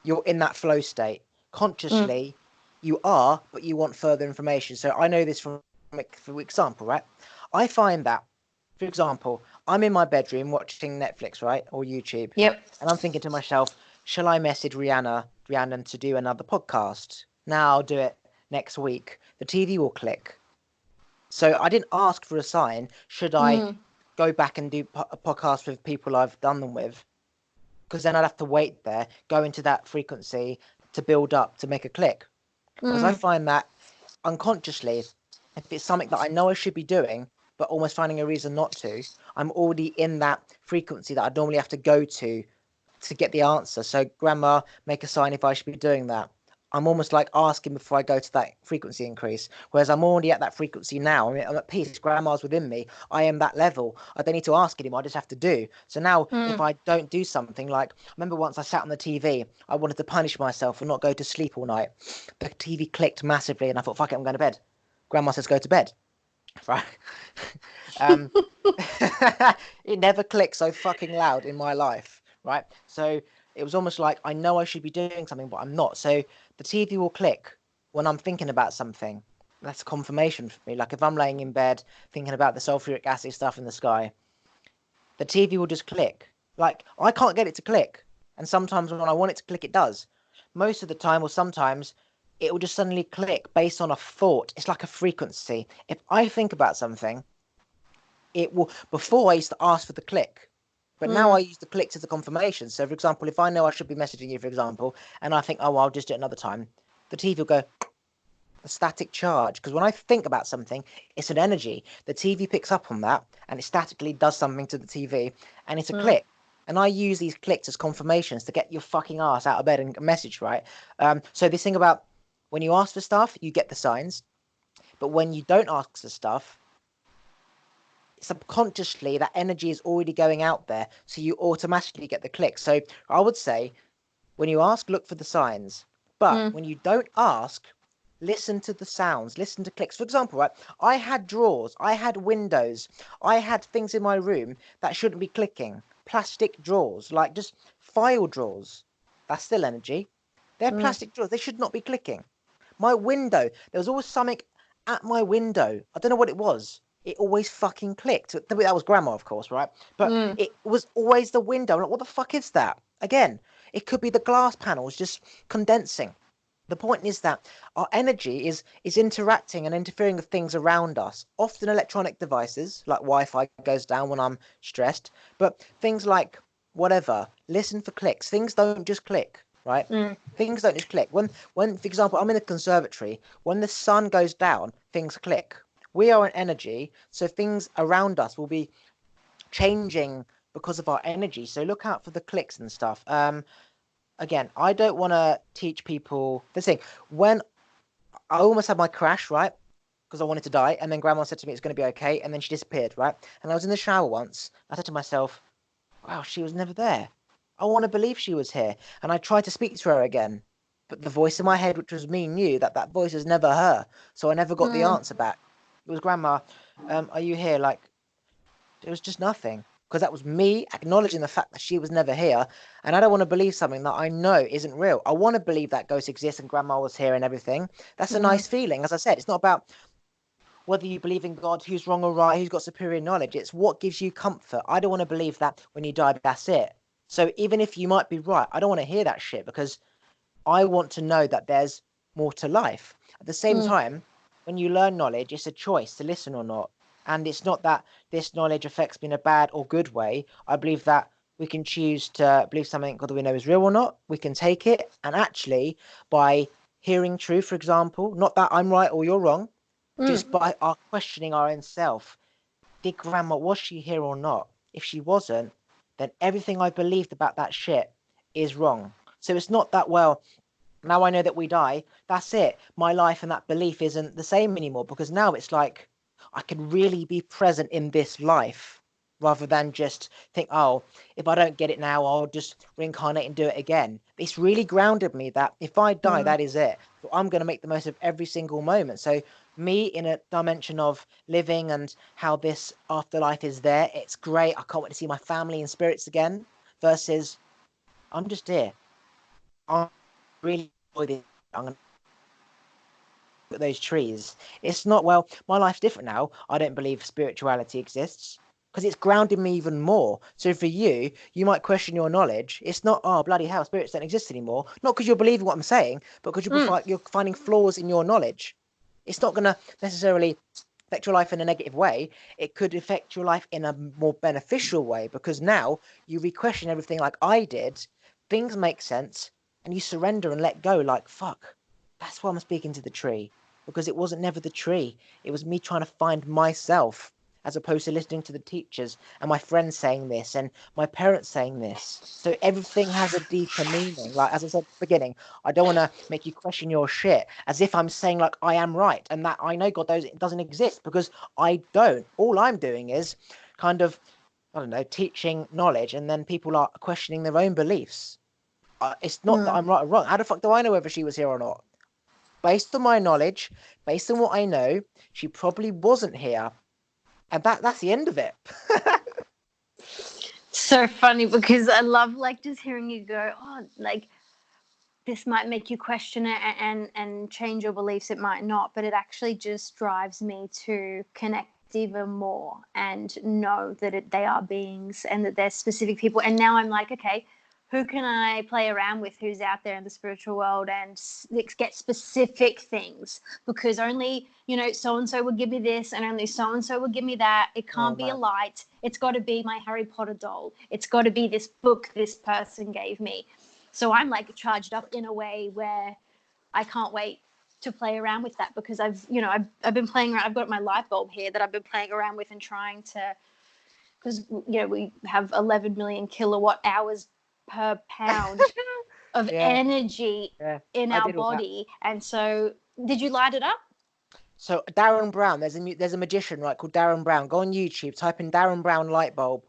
you're in that flow state. Consciously, you are, but you want further information. So I know this for example, right? I find that, for example, I'm in my bedroom watching Netflix, right, or YouTube. Yep. And I'm thinking to myself, shall I message Rhiannon to do another podcast? Now I'll do it next week. The TV will click. So I didn't ask for a sign. Should I go back and do a podcast with people I've done them with? Because then I'd have to wait there, go into that frequency to build up to make a click. Because I find that unconsciously, if it's something that I know I should be doing, but almost finding a reason not to, I'm already in that frequency that I'd normally have to go to get the answer. So, Grandma, make a sign if I should be doing that. I'm almost like asking before I go to that frequency increase. Whereas I'm already at that frequency now. I mean, I'm at peace. Grandma's within me. I am that level. I don't need to ask anymore. I just have to do. So now if I don't do something, like, I remember once I sat on the TV, I wanted to punish myself for not go to sleep all night. The TV clicked massively and I thought, fuck it, I'm going to bed. Grandma says, go to bed. Right. It never clicked so fucking loud in my life. Right. So it was almost like I know I should be doing something, but I'm not. So the TV will click when I'm thinking about something. that's confirmation for me. Like if I'm laying in bed thinking about the sulfuric acid stuff in the sky, the TV will just click. Like I can't get it to click, and sometimes when I want it to click, it does. Most of the time, or sometimes, it will just suddenly click based on a thought. It's like a frequency. If I think about something, it will. Before I used to ask for the click, but now I use the click as a confirmation. So, for example, if I know I should be messaging you, for example, and I think, oh, well, I'll just do it another time, the TV will go a static charge. Because when I think about something, it's an energy. The TV picks up on that, and it statically does something to the TV, and it's a click. And I use these clicks as confirmations to get your fucking ass out of bed and message, right? So this thing about when you ask for stuff, you get the signs, but when you don't ask for stuff, subconsciously that energy is already going out there, so you automatically get the click. So I would say when you ask, look for the signs, but when you don't ask, listen to the sounds, listen to clicks. For example, right, I had drawers, I had windows, I had things in my room that shouldn't be clicking. Plastic drawers, like just file drawers. That's still energy. They're plastic drawers. They should not be clicking. My window, there was always something at my window. I don't know what it was. It always fucking clicked. That was grandma, of course, right? But it was always the window. Like, what the fuck is that? Again, it could be the glass panels just condensing. The point is that our energy is interacting and interfering with things around us. Often electronic devices, like Wi-Fi goes down when I'm stressed, but things like whatever, listen for clicks. Things don't just click, right? Things don't just click. When, for example, I'm in the conservatory, when the sun goes down, things click. We are an energy, so things around us will be changing because of our energy. So look out for the clicks and stuff. Again, I don't want to teach people this thing. When I almost had my crash, right? Because I wanted to die, and then grandma said to me it's going to be okay, and then she disappeared, right? And I was in the shower once. I said to myself, wow, she was never there. I want to believe she was here. And I tried to speak to her again, but the voice in my head, which was me, knew that that voice was never her. So I never got the answer back. It was, grandma, are you here? Like, it was just nothing. Because that was me acknowledging the fact that she was never here. And I don't want to believe something that I know isn't real. I want to believe that ghosts exist and grandma was here and everything. That's a nice feeling. As I said, it's not about whether you believe in God, who's wrong or right, who's got superior knowledge. It's what gives you comfort. I don't want to believe that when you die, that's it. So even if you might be right, I don't want to hear that shit, because I want to know that there's more to life. At the same time, when you learn knowledge, it's a choice to listen or not. And it's not that this knowledge affects me in a bad or good way. I believe that we can choose to believe something whether we know is real or not. We can take it, and actually, by hearing truth, for example, not that I'm right or you're wrong, just by our questioning our own self. Did grandma, was she here or not? If she wasn't, then everything I believed about that shit is wrong. So it's not that, well, now I know that we die, that's it. My life and that belief isn't the same anymore, because now it's like I can really be present in this life rather than just think, oh, if I don't get it now, I'll just reincarnate and do it again. It's really grounded me that if I die, that is it. So I'm going to make the most of every single moment. So me in a dimension of living and how this afterlife is there, it's great. I can't wait to see my family and spirits again, versus I'm just here. I really enjoy this. I'm going to look at those trees. It's not, well, my life's different now. I don't believe spirituality exists, because it's grounded me even more. So for you, you might question your knowledge. It's not, oh, bloody hell, spirits don't exist anymore. Not because you're believing what I'm saying, but because you're finding flaws in your knowledge. It's not going to necessarily affect your life in a negative way. It could affect your life in a more beneficial way, because now you re-question everything like I did. Things make sense, and you surrender and let go. Like, fuck, that's why I'm speaking to the tree, because it wasn't never the tree. It was me trying to find myself, as opposed to listening to the teachers and my friends saying this and my parents saying this. So everything has a deeper meaning. Like, as I said at the beginning, I don't want to make you question your shit as if I'm saying like I am right and that I know God doesn't exist, because I don't. All I'm doing is kind of, I don't know, teaching knowledge, and then people are questioning their own beliefs. It's not that I'm right or wrong. How the fuck do I know whether she was here or not? Based on my knowledge, based on what I know, she probably wasn't here. And that's the end of it. So funny, because I love like just hearing you go, oh, like this might make you question it and change your beliefs. It might not, but it actually just drives me to connect even more and know that they are beings and that they're specific people. And now I'm like, okay, who can I play around with who's out there in the spiritual world and get specific things? Because only, so and so would give me this and only so and so would give me that. It can't be a light. It's got to be my Harry Potter doll. It's got to be this book this person gave me. So I'm like charged up in a way where I can't wait to play around with that, because I've been playing around. I've got my light bulb here that I've been playing around with and trying to, because we have 11 million kilowatt hours per pound of energy in our body. And so did you light it up? So Darren Brown, there's a magician, right, called Darren Brown. Go on YouTube, type in Darren Brown light bulb,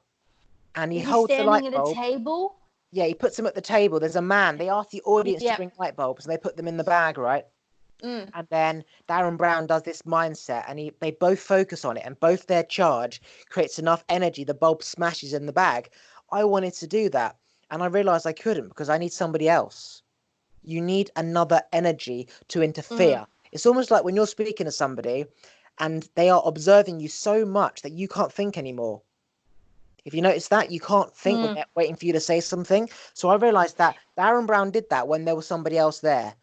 and he holds the light bulb. Standing at a table? Yeah, he puts them at the table. There's a man. They ask the audience to bring light bulbs, and they put them in the bag, right? And then Darren Brown does this mindset, and they both focus on it, and both their charge creates enough energy. The bulb smashes in the bag. I wanted to do that, and I realized I couldn't because I need somebody else. You need another energy to interfere. It's almost like when you're speaking to somebody, and they are observing you so much that you can't think anymore. If you notice that, you can't think when they're waiting for you to say something. So I realized that Darren Brown did that when there was somebody else there.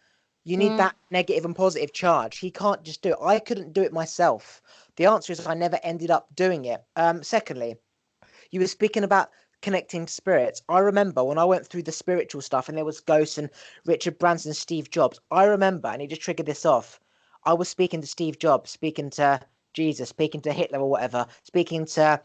You need that negative and positive charge. He can't just do it. I couldn't do it myself. The answer is I never ended up doing it. Secondly, you were speaking about connecting to spirits. I remember when I went through the spiritual stuff and there was ghosts and Richard Branson, Steve Jobs. I remember, and it just triggered this off. I was speaking to Steve Jobs, speaking to Jesus, speaking to Hitler or whatever, speaking to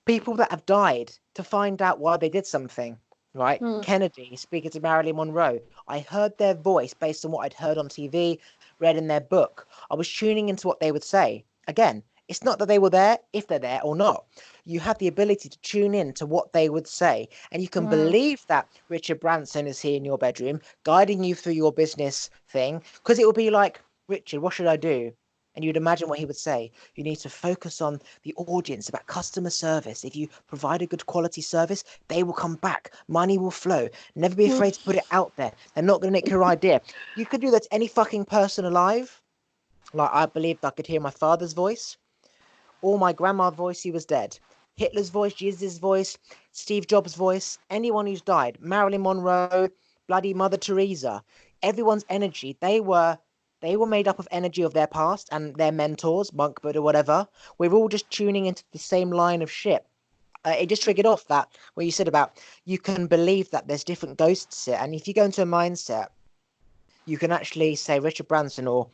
people that have died to find out why they did something, right? Kennedy speaking to Marilyn Monroe. I heard their voice based on what I'd heard on TV, read in their book. I was tuning into what they would say. Again, it's not that they were there, if they're there or not. You have the ability to tune in to what they would say. And you can believe that Richard Branson is here in your bedroom, guiding you through your business thing, because it would be like, Richard, what should I do? And you'd imagine what he would say. You need to focus on the audience, about customer service. If you provide a good quality service, they will come back. Money will flow. Never be afraid to put it out there. They're not going to nick your idea. You could do that to any fucking person alive. Like, I believed I could hear my father's voice or my grandma's voice. He was dead. Hitler's voice, Jesus' voice, Steve Jobs' voice, anyone who's died. Marilyn Monroe, bloody Mother Teresa. Everyone's energy, they were made up of energy of their past and their mentors, Monk, Buddha, whatever. We're all just tuning into the same line of shit. It just triggered off that where you said about you can believe that there's different ghosts here. And if you go into a mindset, you can actually say Richard Branson or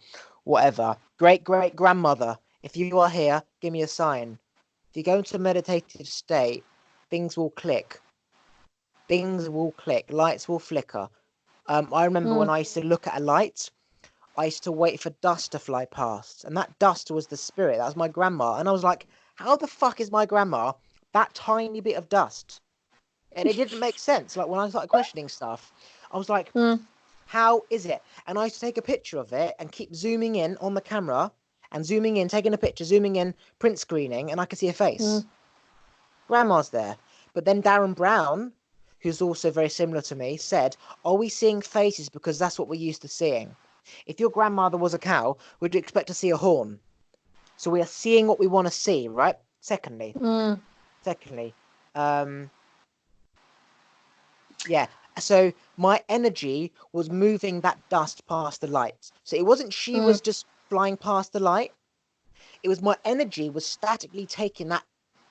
whatever, great-great-grandmother, if you are here, give me a sign. If you go into a meditative state, things will click. Things will click. Lights will flicker. I remember when I used to look at a light, I used to wait for dust to fly past, and that dust was the spirit. That was my grandma, and I was like, how the fuck is my grandma that tiny bit of dust? And it didn't make sense. Like when I started questioning stuff, I was like, how is it? And I used to take a picture of it and keep zooming in on the camera and zooming in, taking a picture, zooming in, print screening, and I could see a face. Grandma's there. But then Darren Brown, who's also very similar to me, said, are we seeing faces because that's what we're used to seeing? If your grandmother was a cow, would you expect to see a horn? So we are seeing what we want to see, right? Secondly, yeah. So my energy was moving that dust past the light. So it wasn't she was just flying past the light. It was my energy was statically taking that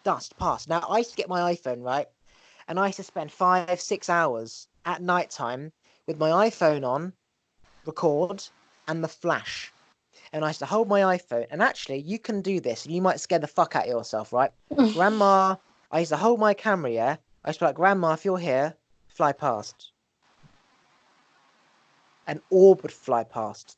dust past. Now I used to get my iPhone, right? And I used to spend 5-6 hours at night time with my iPhone on, record, and the flash. And I used to hold my iPhone. And actually, you can do this, and you might scare the fuck out of yourself, right? Grandma, I used to hold my camera, yeah? I used to be like, Grandma, if you're here, fly past. An orb would fly past.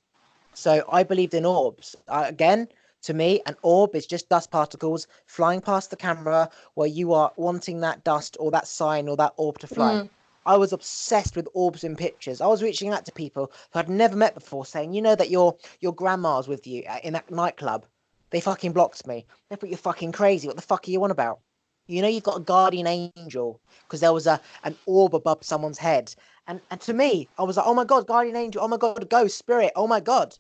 So I believed in orbs. Again, to me, an orb is just dust particles flying past the camera where you are wanting that dust or that sign or that orb to fly. I was obsessed with orbs in pictures. I was reaching out to people who I'd never met before saying, you know that your grandma's with you in that nightclub. They fucking blocked me. They thought you're fucking crazy. What the fuck are you on about? You know, you've got a guardian angel because there was an orb above someone's head. And to me, I was like, oh my God, guardian angel. Oh my God, ghost, spirit. Oh my God.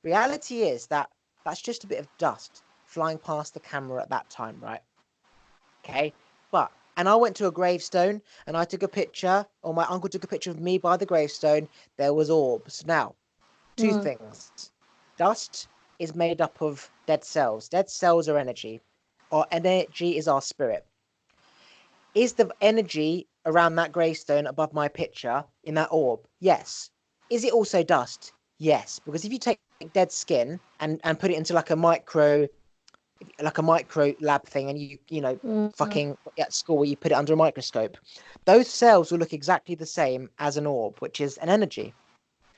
Reality is that that's just a bit of dust flying past the camera at that time, right? Okay. And I went to a gravestone and I took a picture, or my uncle took a picture of me by the gravestone. There was orbs. Now, two Mm. things. Dust is made up of dead cells. Dead cells are energy. Our energy is our spirit. Is the energy around that gravestone above my picture in that orb? Yes. Is it also dust? Yes. Because if you take dead skin and put it into like a micro lab thing, and you know Mm. fucking at school where you put it under a microscope, those cells will look exactly the same as an orb, which is an energy.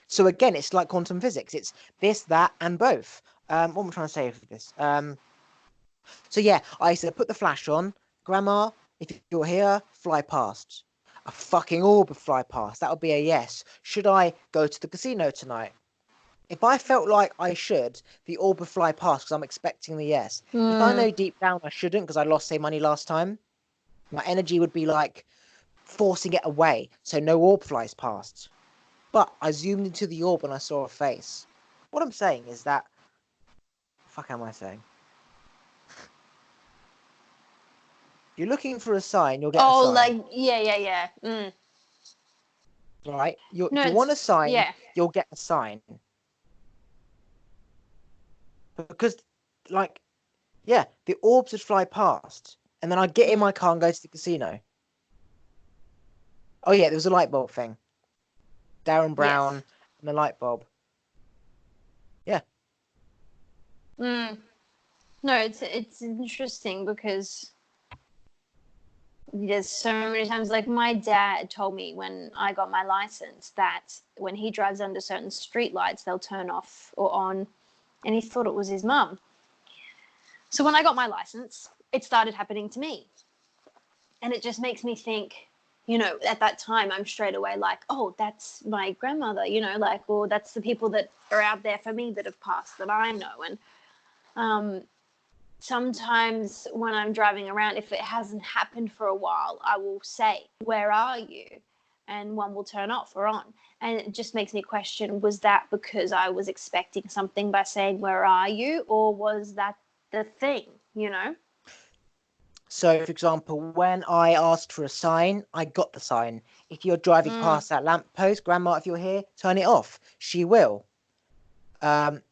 So again, it's like quantum physics. It's this, that, and both. What am I trying to say for this? So yeah, I said put the flash on, Grandma. If you're here, fly past. A fucking orb would fly past. That would be a yes. Should I go to the casino tonight? If I felt like I should, the orb would fly past because I'm expecting the yes. If I Mm. know deep down I shouldn't because I lost say money last time, my energy would be like forcing it away so no orb flies past. But I zoomed into the orb and I saw a face. What I'm saying is that, fuck am I saying? If you're looking for a sign, you'll get a Oh, sign, like yeah. right? No, If you want a it's sign, yeah. you'll get a sign. Because, like, yeah, the orbs would fly past, and then I'd get in Mm. my car and go to the casino. Oh yeah, there was a light bulb thing. Darren Brown Yes. and the light bulb. Yeah. Mm. No, it's interesting because there's so many times, like my dad told me when I got my license that when he drives under certain street lights, they'll turn off or on, and he thought it was his mum. So when I got my license, it started happening to me, and it just makes me think. You know, at that time, I'm straight away like, oh, that's my grandmother. You know, like, or that's the people that are out there for me that have passed that I know, and sometimes when I'm driving around, if it hasn't happened for a while, I will say, where are you? And one will turn off or on. And it just makes me question, was that because I was expecting something by saying, where are you? Or was that the thing, you know? So, for example, when I asked for a sign, I got the sign. If you're driving Mm, past that lamppost, Grandma, if you're here, turn it off. She will. Um,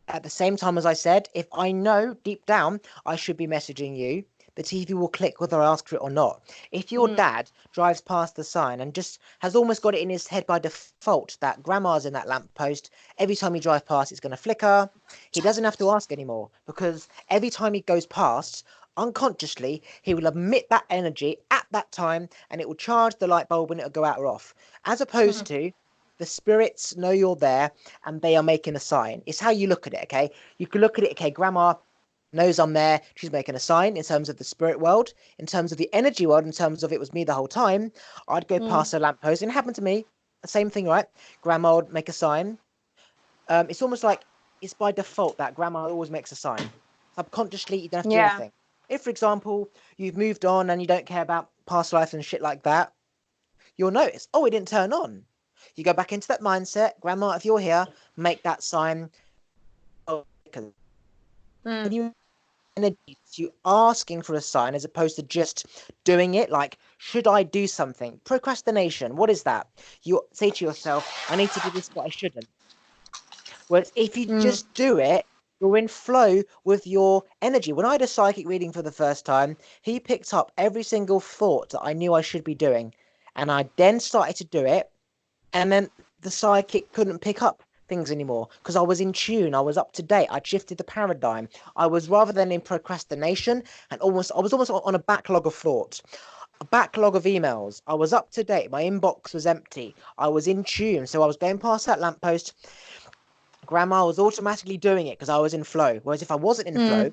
At the same time, as I said, if I know deep down I should be messaging you, the TV will click whether I ask for it or not. If your mm, dad drives past the sign and just has almost got it in his head by default that grandma's in that lamppost, every time he drives past, it's going to flicker. He doesn't have to ask anymore because every time he goes past, unconsciously, he will emit that energy at that time and it will charge the light bulb and it'll go out or off. As opposed mm, to the spirits know you're there and they are making a sign. It's how you look at it, okay? You can look at it, okay, grandma knows I'm there. She's making a sign in terms of the spirit world, in terms of the energy world, in terms of it was me the whole time. I'd go mm. past a lamppost and it happened to me. The same thing, right? Grandma would make a sign. It's almost like it's by default that grandma always makes a sign. Subconsciously, you don't have to do Yeah. anything. If, for example, you've moved on and you don't care about past life and shit like that, you'll notice, oh, it didn't turn on. You go back into that mindset, grandma, if you're here, make that sign. When Mm. you energy, you asking for a sign as opposed to just doing it. Like, should I do something? Procrastination. What is that? You say to yourself, I need to do this, but I shouldn't. Whereas if you Mm. just do it, you're in flow with your energy. When I had a psychic reading for the first time, he picked up every single thought that I knew I should be doing. And I then started to do it. And then the psychic couldn't pick up things anymore because I was in tune. I was up to date. I'd shifted the paradigm. I was rather than in procrastination and I was almost on a backlog of thoughts, a backlog of emails. I was up to date. My inbox was empty. I was in tune. So I was going past that lamppost. Grandma was automatically doing it because I was in flow. Whereas if I wasn't in Mm. flow,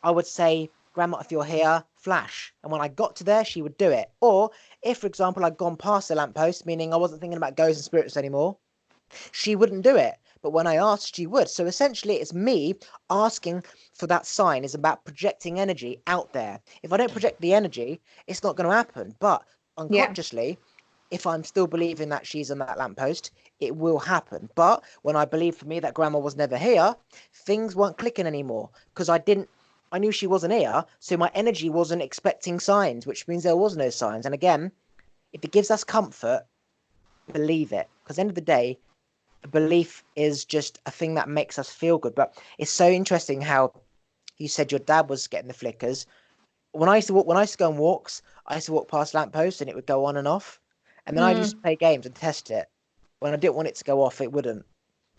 I would say, Grandma, if you're here, flash. And when I got to there, she would do it. Or if, for example, I'd gone past the lamppost, meaning I wasn't thinking about ghosts and spirits anymore, she wouldn't do it but when I asked, she would. So essentially, it's me asking for that sign is about projecting energy out there. If I don't project the energy, it's not going to happen. But Yeah. unconsciously, if I'm still believing that she's on that lamppost, it will happen. But when I believed for me that grandma was never here, things weren't clicking anymore because I knew she wasn't here, so my energy wasn't expecting signs, which means there was no signs. And again, if it gives us comfort, believe it. Because at the end of the day, belief is just a thing that makes us feel good. But it's so interesting how you said your dad was getting the flickers. When I used to walk, when I used to go on walks, I used to walk past lampposts and it would go on and off. And then I used to play games and test it. When I didn't want it to go off, it wouldn't.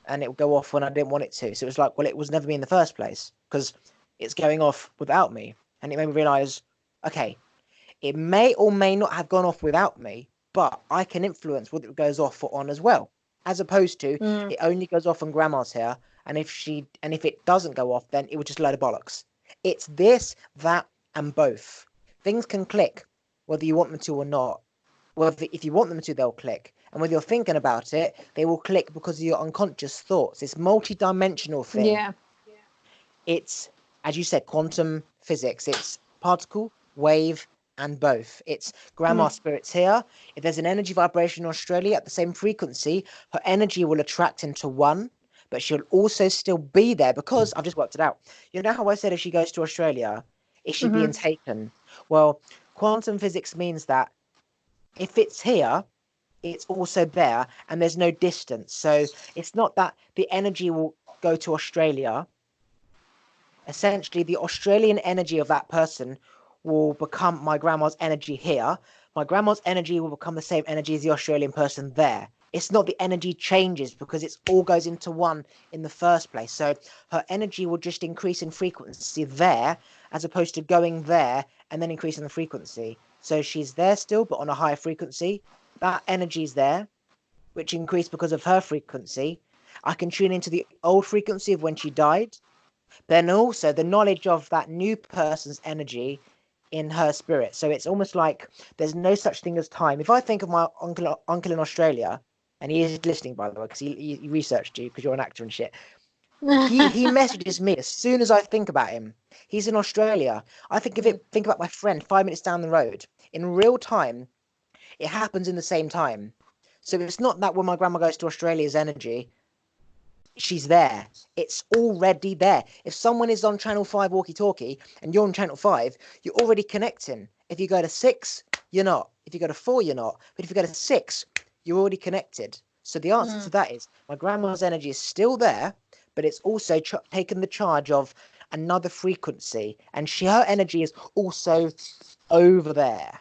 And it would go off when I didn't want it to. So it was like, well, it was never me in the first place because it's going off without me. And it made me realize, okay, it may or may not have gone off without me, but I can influence whether it goes off or on as well. As opposed to it only goes off when grandma's here, and if it doesn't go off, then it would just load of bollocks. It's this, that, and both. Things can click whether you want them to or not. Whether if you want them to, they'll click. And whether you're thinking about it, they will click because of your unconscious thoughts. It's multi-dimensional thing. Yeah. It's, as you said, quantum physics. It's particle, wave, and both. It's grandma's spirit's here. If there's an energy vibration in Australia at the same frequency, her energy will attract into one, but she'll also still be there because I've just worked it out. You know how I said if she goes to Australia, is she being taken? Well, quantum physics means that if it's here, it's also there, and there's no distance. So it's not that the energy will go to Australia. Essentially, the Australian energy of that person will become my grandma's energy here. My grandma's energy will become the same energy as the Australian person there. It's not the energy changes because it all goes into one in the first place. So her energy will just increase in frequency there as opposed to going there and then increasing the frequency. So she's there still, but on a higher frequency. That energy's there, which increased because of her frequency. I can tune into the old frequency of when she died. Then also the knowledge of that new person's energy in her spirit. So it's almost like there's no such thing as time. If I think of my uncle in Australia, and he is listening by the way, because he researched you because you're an actor and shit. He messages me as soon as I think about him. He's in Australia. I think think about my friend 5 minutes down the road. In real time, it happens in the same time. So it's not that when my grandma goes to Australia's energy, she's there. It's already there. If someone is on channel 5 walkie-talkie and you're on channel 5, you're already connecting. If you go to 6, you're not. If you go to 4, you're not. But if you go to 6, you're already connected. So the answer to that is my grandma's energy is still there, but it's also taken the charge of another frequency, and her energy is also over there.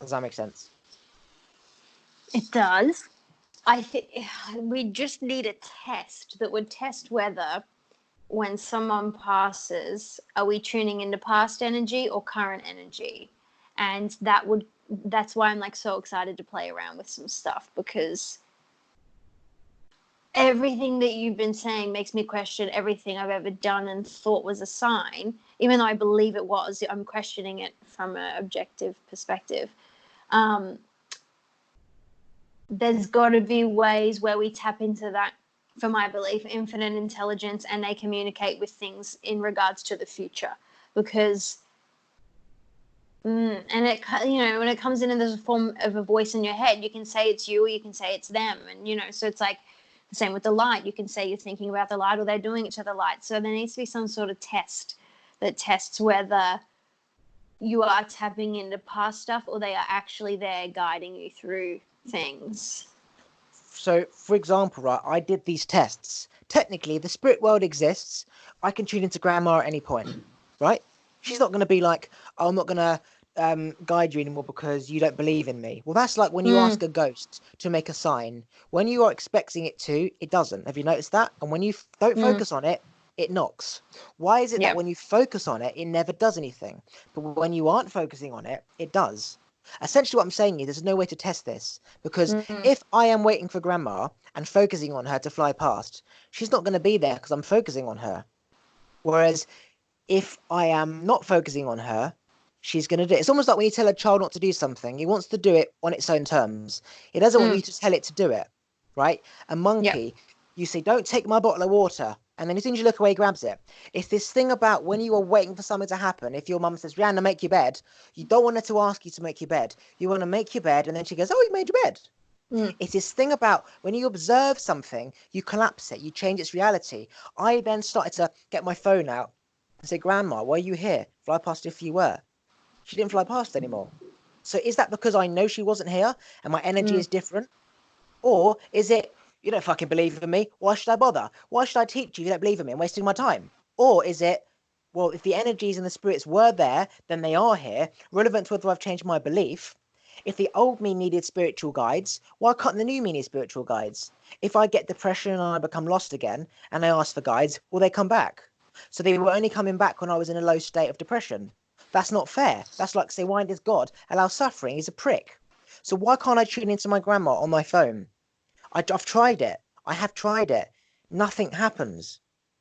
Does that make sense? It does. I think we just need a test that would test whether when someone passes, are we tuning into past energy or current energy? And that's why I'm like so excited to play around with some stuff, because everything that you've been saying makes me question everything I've ever done and thought was a sign. Even though I believe it was, I'm questioning it from an objective perspective. There's got to be ways where we tap into that, for my belief, infinite intelligence, and they communicate with things in regards to the future. Because, and it, when it comes in there's a form of a voice in your head, you can say it's you or you can say it's them. And, so it's like the same with the light. You can say you're thinking about the light or they're doing it to the light. So there needs to be some sort of test that tests whether you are tapping into past stuff or they are actually there guiding you through things. So, for example, right, I did these tests. Technically, the spirit world exists. I can tune into grandma at any point, right? She's not going to be like, oh, I'm not going to guide you anymore because you don't believe in me. Well, that's like when you ask a ghost to make a sign. When you are expecting it to, it doesn't. Have you noticed that? And when you don't focus on it, it knocks. Why is it that when you focus on it, it never does anything? But when you aren't focusing on it, it does. Essentially what I'm saying is there's no way to test this, because if I am waiting for grandma and focusing on her to fly past, she's not going to be there because I'm focusing on her. Whereas if I am not focusing on her, she's going to do it. It's almost like when you tell a child not to do something, he wants to do it on its own terms. He doesn't want you to tell it to do it, right? A monkey, You say, don't take my bottle of water. And then as soon as you look away, he grabs it. It's this thing about when you are waiting for something to happen. If your mum says, Rihanna, make your bed, you don't want her to ask you to make your bed. You want to make your bed, and then she goes, oh, you made your bed. It's this thing about when you observe something, you collapse it, you change its reality. I then started to get my phone out and say, Grandma, why are you here? Fly past if you were. She didn't fly past anymore. So is that because I know she wasn't here and my energy is different? Or is it, you don't fucking believe in me? Why should I bother? Why should I teach you if you don't believe in me? I'm wasting my time. Or is it, well, if the energies and the spirits were there, then they are here, relevant to whether I've changed my belief. If the old me needed spiritual guides, why can't the new me need spiritual guides? If I get depression and I become lost again and I ask for guides, will they come back? So they were only coming back when I was in a low state of depression. That's not fair. That's like say, why does God allow suffering? He's a prick. So why can't I tune into my grandma on my phone? I've tried it. I have tried it. Nothing happens.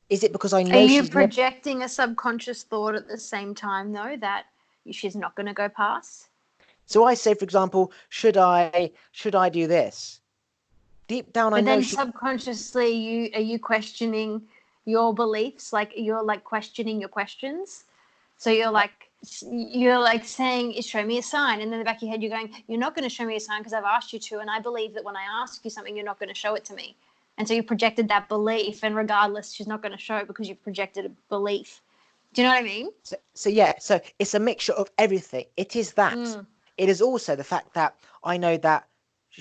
Is it because I Are know you she's never? projecting a subconscious thought at the same time, though, that she's not going to go past? So I say, for example, should I do this? Deep down, I But know then she. subconsciously, are you questioning your beliefs? Like you're like questioning your questions. So you're like saying, "Show me a sign," and in the back of your head, you're going, "You're not going to show me a sign because I've asked you to, and I believe that when I ask you something, you're not going to show it to me." And so you projected that belief, and regardless, she's not going to show it because you projected a belief. Do you know what I mean? So yeah. So it's a mixture of everything. It is that. Mm. It is also the fact that I know that,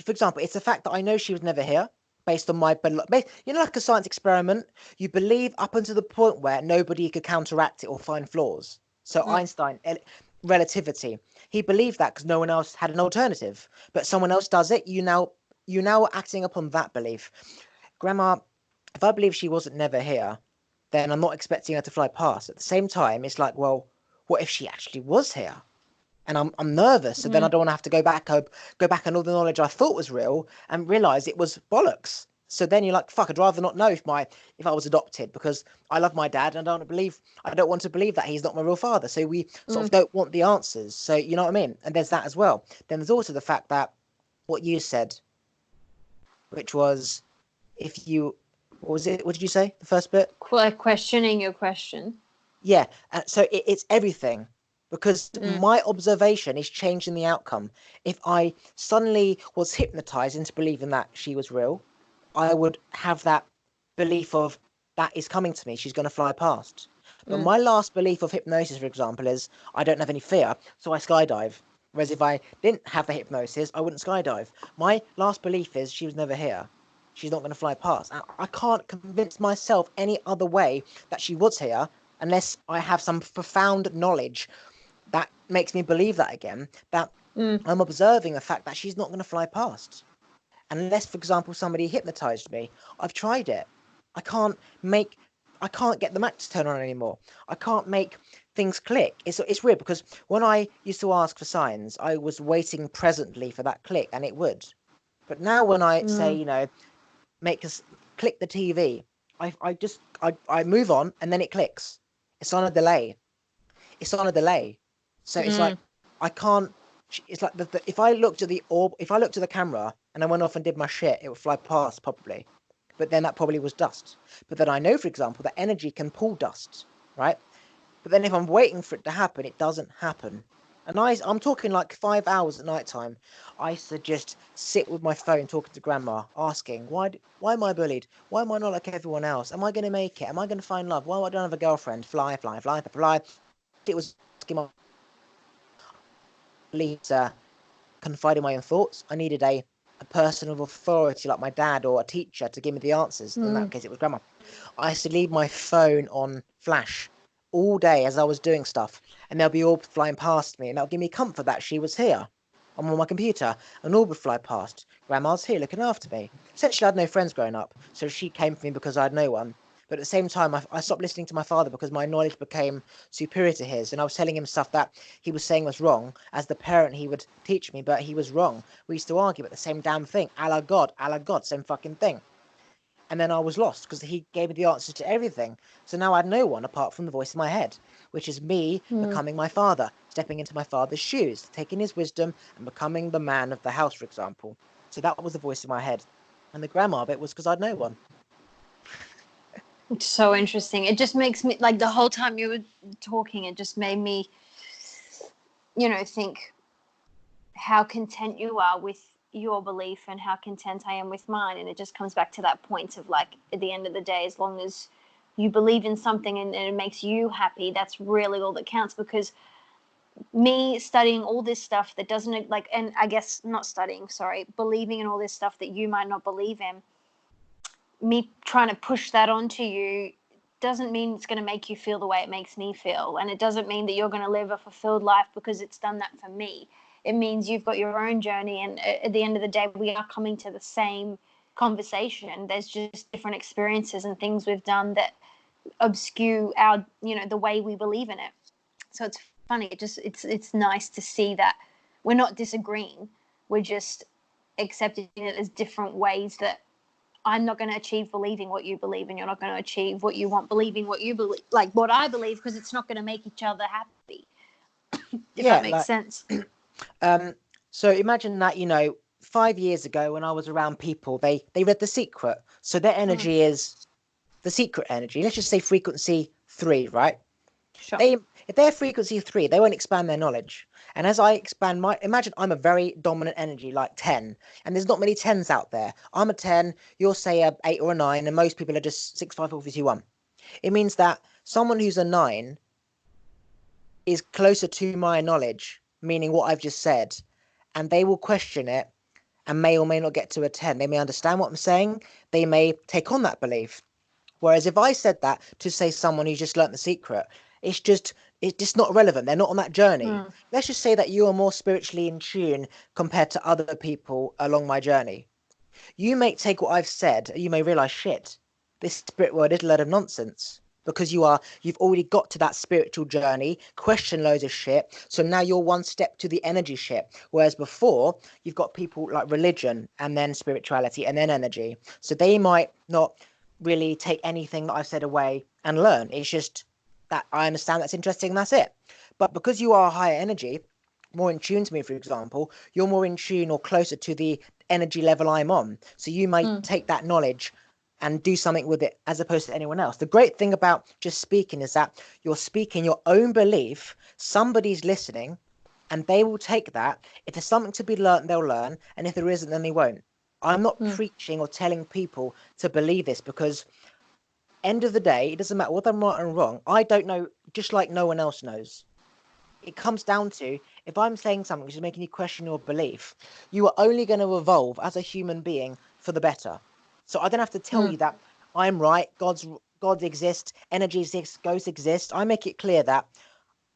for example, it's the fact that I know she was never here based on my, like a science experiment. You believe up until the point where nobody could counteract it or find flaws. So Mm. Einstein, relativity, he believed that because no one else had an alternative. But someone else does it. You now are acting upon that belief. Grandma, if I believe she wasn't never here, then I'm not expecting her to fly past. At the same time, it's like, well, what if she actually was here? And I'm nervous, so then I Mm. don't want to have to go back and all the knowledge I thought was real and realize it was bollocks. So then you're like, fuck, I'd rather not know if I was adopted because I love my dad and I don't want to believe that he's not my real father. So we sort of Mm. don't want the answers. So you know what I mean? And there's that as well. Then there's also the fact that what you said, which was if you what was it? What did you say? The first bit? Like questioning your question. Yeah, so it's everything because Mm. my observation is changing the outcome. If I suddenly was hypnotized into believing that she was real, I would have that belief of that is coming to me. She's going to fly past. But Mm. my last belief of hypnosis, for example, is I don't have any fear, so I skydive. Whereas if I didn't have the hypnosis, I wouldn't skydive. My last belief is she was never here. She's not going to fly past. I can't convince myself any other way that she was here unless I have some profound knowledge that makes me believe that again, that Mm. I'm observing the fact that she's not going to fly past. Unless, for example, somebody hypnotized me. I've tried it. I can't make, I can't get the Mac to turn on anymore. I can't make things click. It's weird because when I used to ask for signs, I was waiting presently for that click and it would. But now when I say, Mm. make us click the TV, I move on and then it clicks. It's on a delay. It's on a delay. So it's like Mm. I can't. It's like if I looked at the orb, if I looked at the camera and I went off and did my shit, it would fly past probably. But then that probably was dust. But then I know, for example, that energy can pull dust, right? But then if I'm waiting for it to happen, it doesn't happen. And I'm talking like 5 hours at night time. I used to just sit with my phone talking to grandma, asking, why am I bullied? Why am I not like everyone else? Am I going to make it? Am I going to find love? Why don't I have a girlfriend? Fly, fly, fly, fly. It was asking my leads, confide in my own thoughts. I needed a person of authority like my dad or a teacher to give me the answers. In that Mm. case, it was grandma. I used to leave my phone on flash all day as I was doing stuff, and they'll be all flying past me, and that'll give me comfort that she was here. I'm on my computer, and all would fly past. Grandma's here looking after me. Essentially, I had no friends growing up, so she came for me because I had no one. But at the same time, I stopped listening to my father because my knowledge became superior to his, and I was telling him stuff that he was saying was wrong. As the parent, he would teach me, but he was wrong. We used to argue about the same damn thing. A la God, same fucking thing. And then I was lost because he gave me the answers to everything. So now I had no one apart from the voice in my head, which is me Mm. becoming my father, stepping into my father's shoes, taking his wisdom and becoming the man of the house, for example. So that was the voice in my head. And the grandma bit was because I had no one. It's so interesting. It just makes me, like, the whole time you were talking, it just made me, think how content you are with your belief and how content I am with mine. And it just comes back to that point of, like, at the end of the day, as long as you believe in something and it makes you happy, that's really all that counts. Because me studying all this stuff that doesn't, like, and I guess not studying, sorry, believing in all this stuff that you might not believe in, me trying to push that onto you doesn't mean it's going to make you feel the way it makes me feel. And it doesn't mean that you're going to live a fulfilled life because it's done that for me. It means you've got your own journey. And at the end of the day, we are coming to the same conversation. There's just different experiences and things we've done that obscure our, the way we believe in it. So it's funny. It's nice to see that we're not disagreeing. We're just accepting it as different ways that I'm not going to achieve believing what you believe, and you're not going to achieve what you want believing what you believe, like what I believe, because it's not going to make each other happy. If that makes sense. So imagine that, 5 years ago when I was around people, they read The Secret. So their energy is the secret energy. Let's just say frequency 3, right? Sure. If they're frequency 3, they won't expand their knowledge. And as I expand imagine I'm a very dominant energy, like 10, and there's not many 10s out there. I'm a 10, you'll say a 8 or a 9, and most people are just 6, 5, 4, 3, 2, 1. It means that someone who's a 9 is closer to my knowledge, meaning what I've just said, and they will question it and may or may not get to a 10. They may understand what I'm saying. They may take on that belief. Whereas if I said that to, say, someone who's just learnt The Secret, it's just not relevant. They're not on that journey. Let's just say that you are more spiritually in tune compared to other people along my journey. You may take what I've said, you may realise, shit, this spirit world is a load of nonsense. Because you've already got to that spiritual journey, question loads of shit. So now you're one step to the energy shit. Whereas before, you've got people like religion and then spirituality and then energy. So they might not really take anything that I've said away and learn. It's just that I understand that's interesting and that's it. But because you are higher energy, more in tune to me, for example, you're more in tune or closer to the energy level I'm on. So you might take that knowledge and do something with it as opposed to anyone else. The great thing about just speaking is that you're speaking your own belief, somebody's listening, and they will take that. If there's something to be learned, they'll learn, and if there isn't, then they won't. I'm not preaching or telling people to believe this, because end of the day, it doesn't matter whether I'm right or wrong. I don't know, just like no one else knows. It comes down to, if I'm saying something which is making you question your belief, you are only going to evolve as a human being for the better. So I don't have to tell you that I'm right, God exists, energy exists, ghosts exist. I make it clear that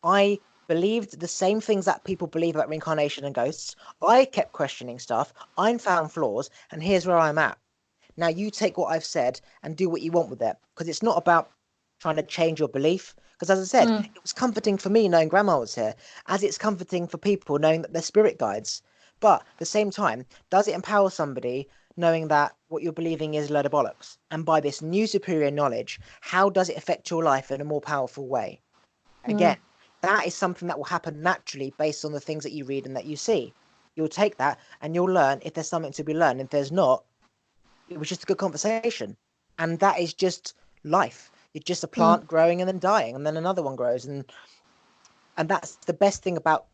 I believed the same things that people believe about reincarnation and ghosts. I kept questioning stuff. I found flaws, and here's where I'm at. Now you take what I've said and do what you want with it, because it's not about trying to change your belief. Because as I said, it was comforting for me knowing Grandma was here, as it's comforting for people knowing that they're spirit guides. But at the same time, does it empower somebody knowing that what you're believing is a load of bollocks? And by this new superior knowledge, how does it affect your life in a more powerful way? Again, that is something that will happen naturally based on the things that you read and that you see. You'll take that and you'll learn if there's something to be learned. If there's not, it was just a good conversation. And that is just life. You're just a plant growing and then dying, and then another one grows. And that's the best thing about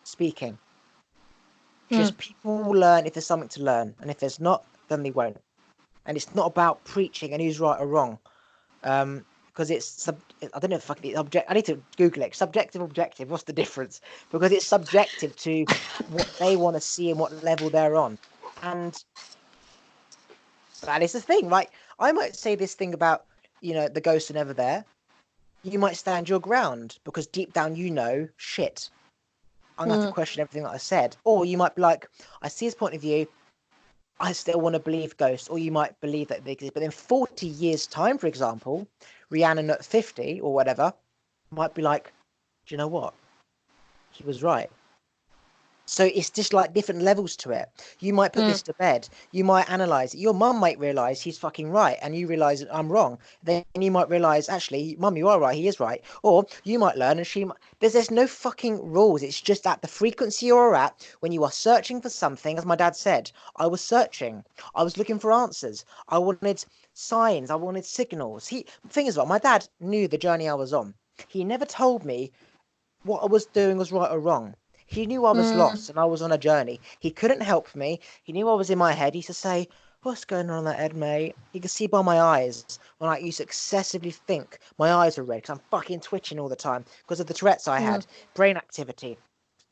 speaking. Just people will learn if there's something to learn, and if there's not, then they won't. And it's not about preaching and who's right or wrong, because I don't know if I need to Google it. Subjective, objective. What's the difference? Because it's subjective to what they want to see and what level they're on, and that is the thing, right? I might say this thing about the ghosts are never there. You might stand your ground because deep down shit, I'm going to have to question everything that I said. Or you might be like, I see his point of view, I still want to believe ghosts. Or you might believe that they exist. But in 40 years' time, for example, Rhiannon at 50 or whatever might be like, do you know what? He was right. So it's just like different levels to it. You might put Mm. this to bed. You might analyze it. Your mum might realize he's fucking right, and you realize that I'm wrong. Then you might realize, actually, mum, you are right. He is right. Or you might learn, and she might. There's no fucking rules. It's just at the frequency you're at when you are searching for something. As my dad said, I was searching. I was looking for answers. I wanted signs. I wanted signals. The thing is, what my dad knew the journey I was on. He never told me what I was doing was right or wrong. He knew I was Mm. lost and I was on a journey. He couldn't help me. He knew I was in my head. He used to say, "What's going on in that head, mate?" He could see by my eyes when I used to excessively think. My eyes were red because I'm fucking twitching all the time because of the Tourette's I Mm. had. Brain activity.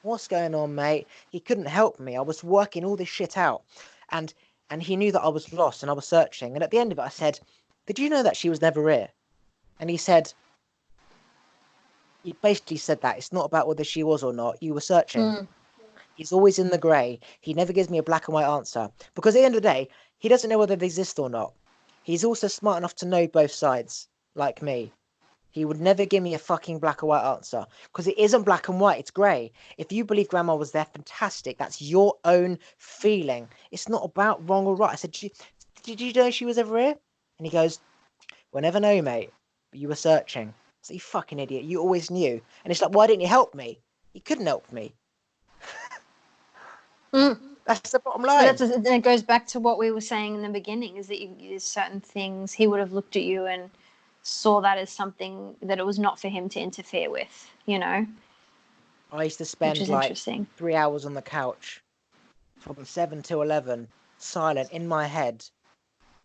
"What's going on, mate?" He couldn't help me. I was working all this shit out. And and he knew that I was lost and I was searching. And at the end of it, I said, "Did you know that she was never here?" And he basically said that it's not about whether she was or not. You were searching. Mm. He's always in the grey. He never gives me a black and white answer. Because at the end of the day, he doesn't know whether they exist or not. He's also smart enough to know both sides, like me. He would never give me a fucking black or white answer. Because it isn't black and white, it's grey. If you believe grandma was there, fantastic. That's your own feeling. It's not about wrong or right. I said, did you know she was ever here? And he goes, "We'll never know, mate. But you were searching." So you fucking idiot. You always knew. And it's like, why didn't you help me? He couldn't help me. Mm. That's the bottom But line. then it goes back to what we were saying in the beginning: is that there's certain things he would have looked at you and saw that as something that it was not for him to interfere with, I used to which spend is like interesting. 3 hours on the couch from 7 till 11, silent in my head,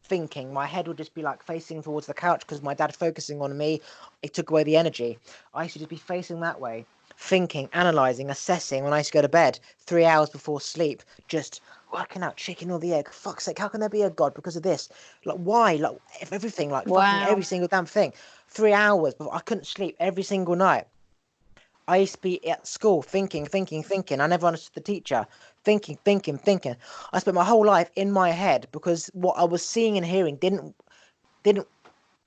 thinking. My head would just be like facing towards the couch because my dad focusing on me, it took away the energy. I used to just be facing that way, thinking, analysing, assessing when I used to go to bed, 3 hours before sleep, just working out, chicken or the egg. Fuck's sake, how can there be a God because of this? Like, why? Like, if everything, like, fucking Wow. every single damn thing. 3 hours before I couldn't sleep every single night. I used to be at school thinking, thinking, thinking. I never understood the teacher. Thinking, thinking, thinking. I spent my whole life in my head because what I was seeing and hearing didn't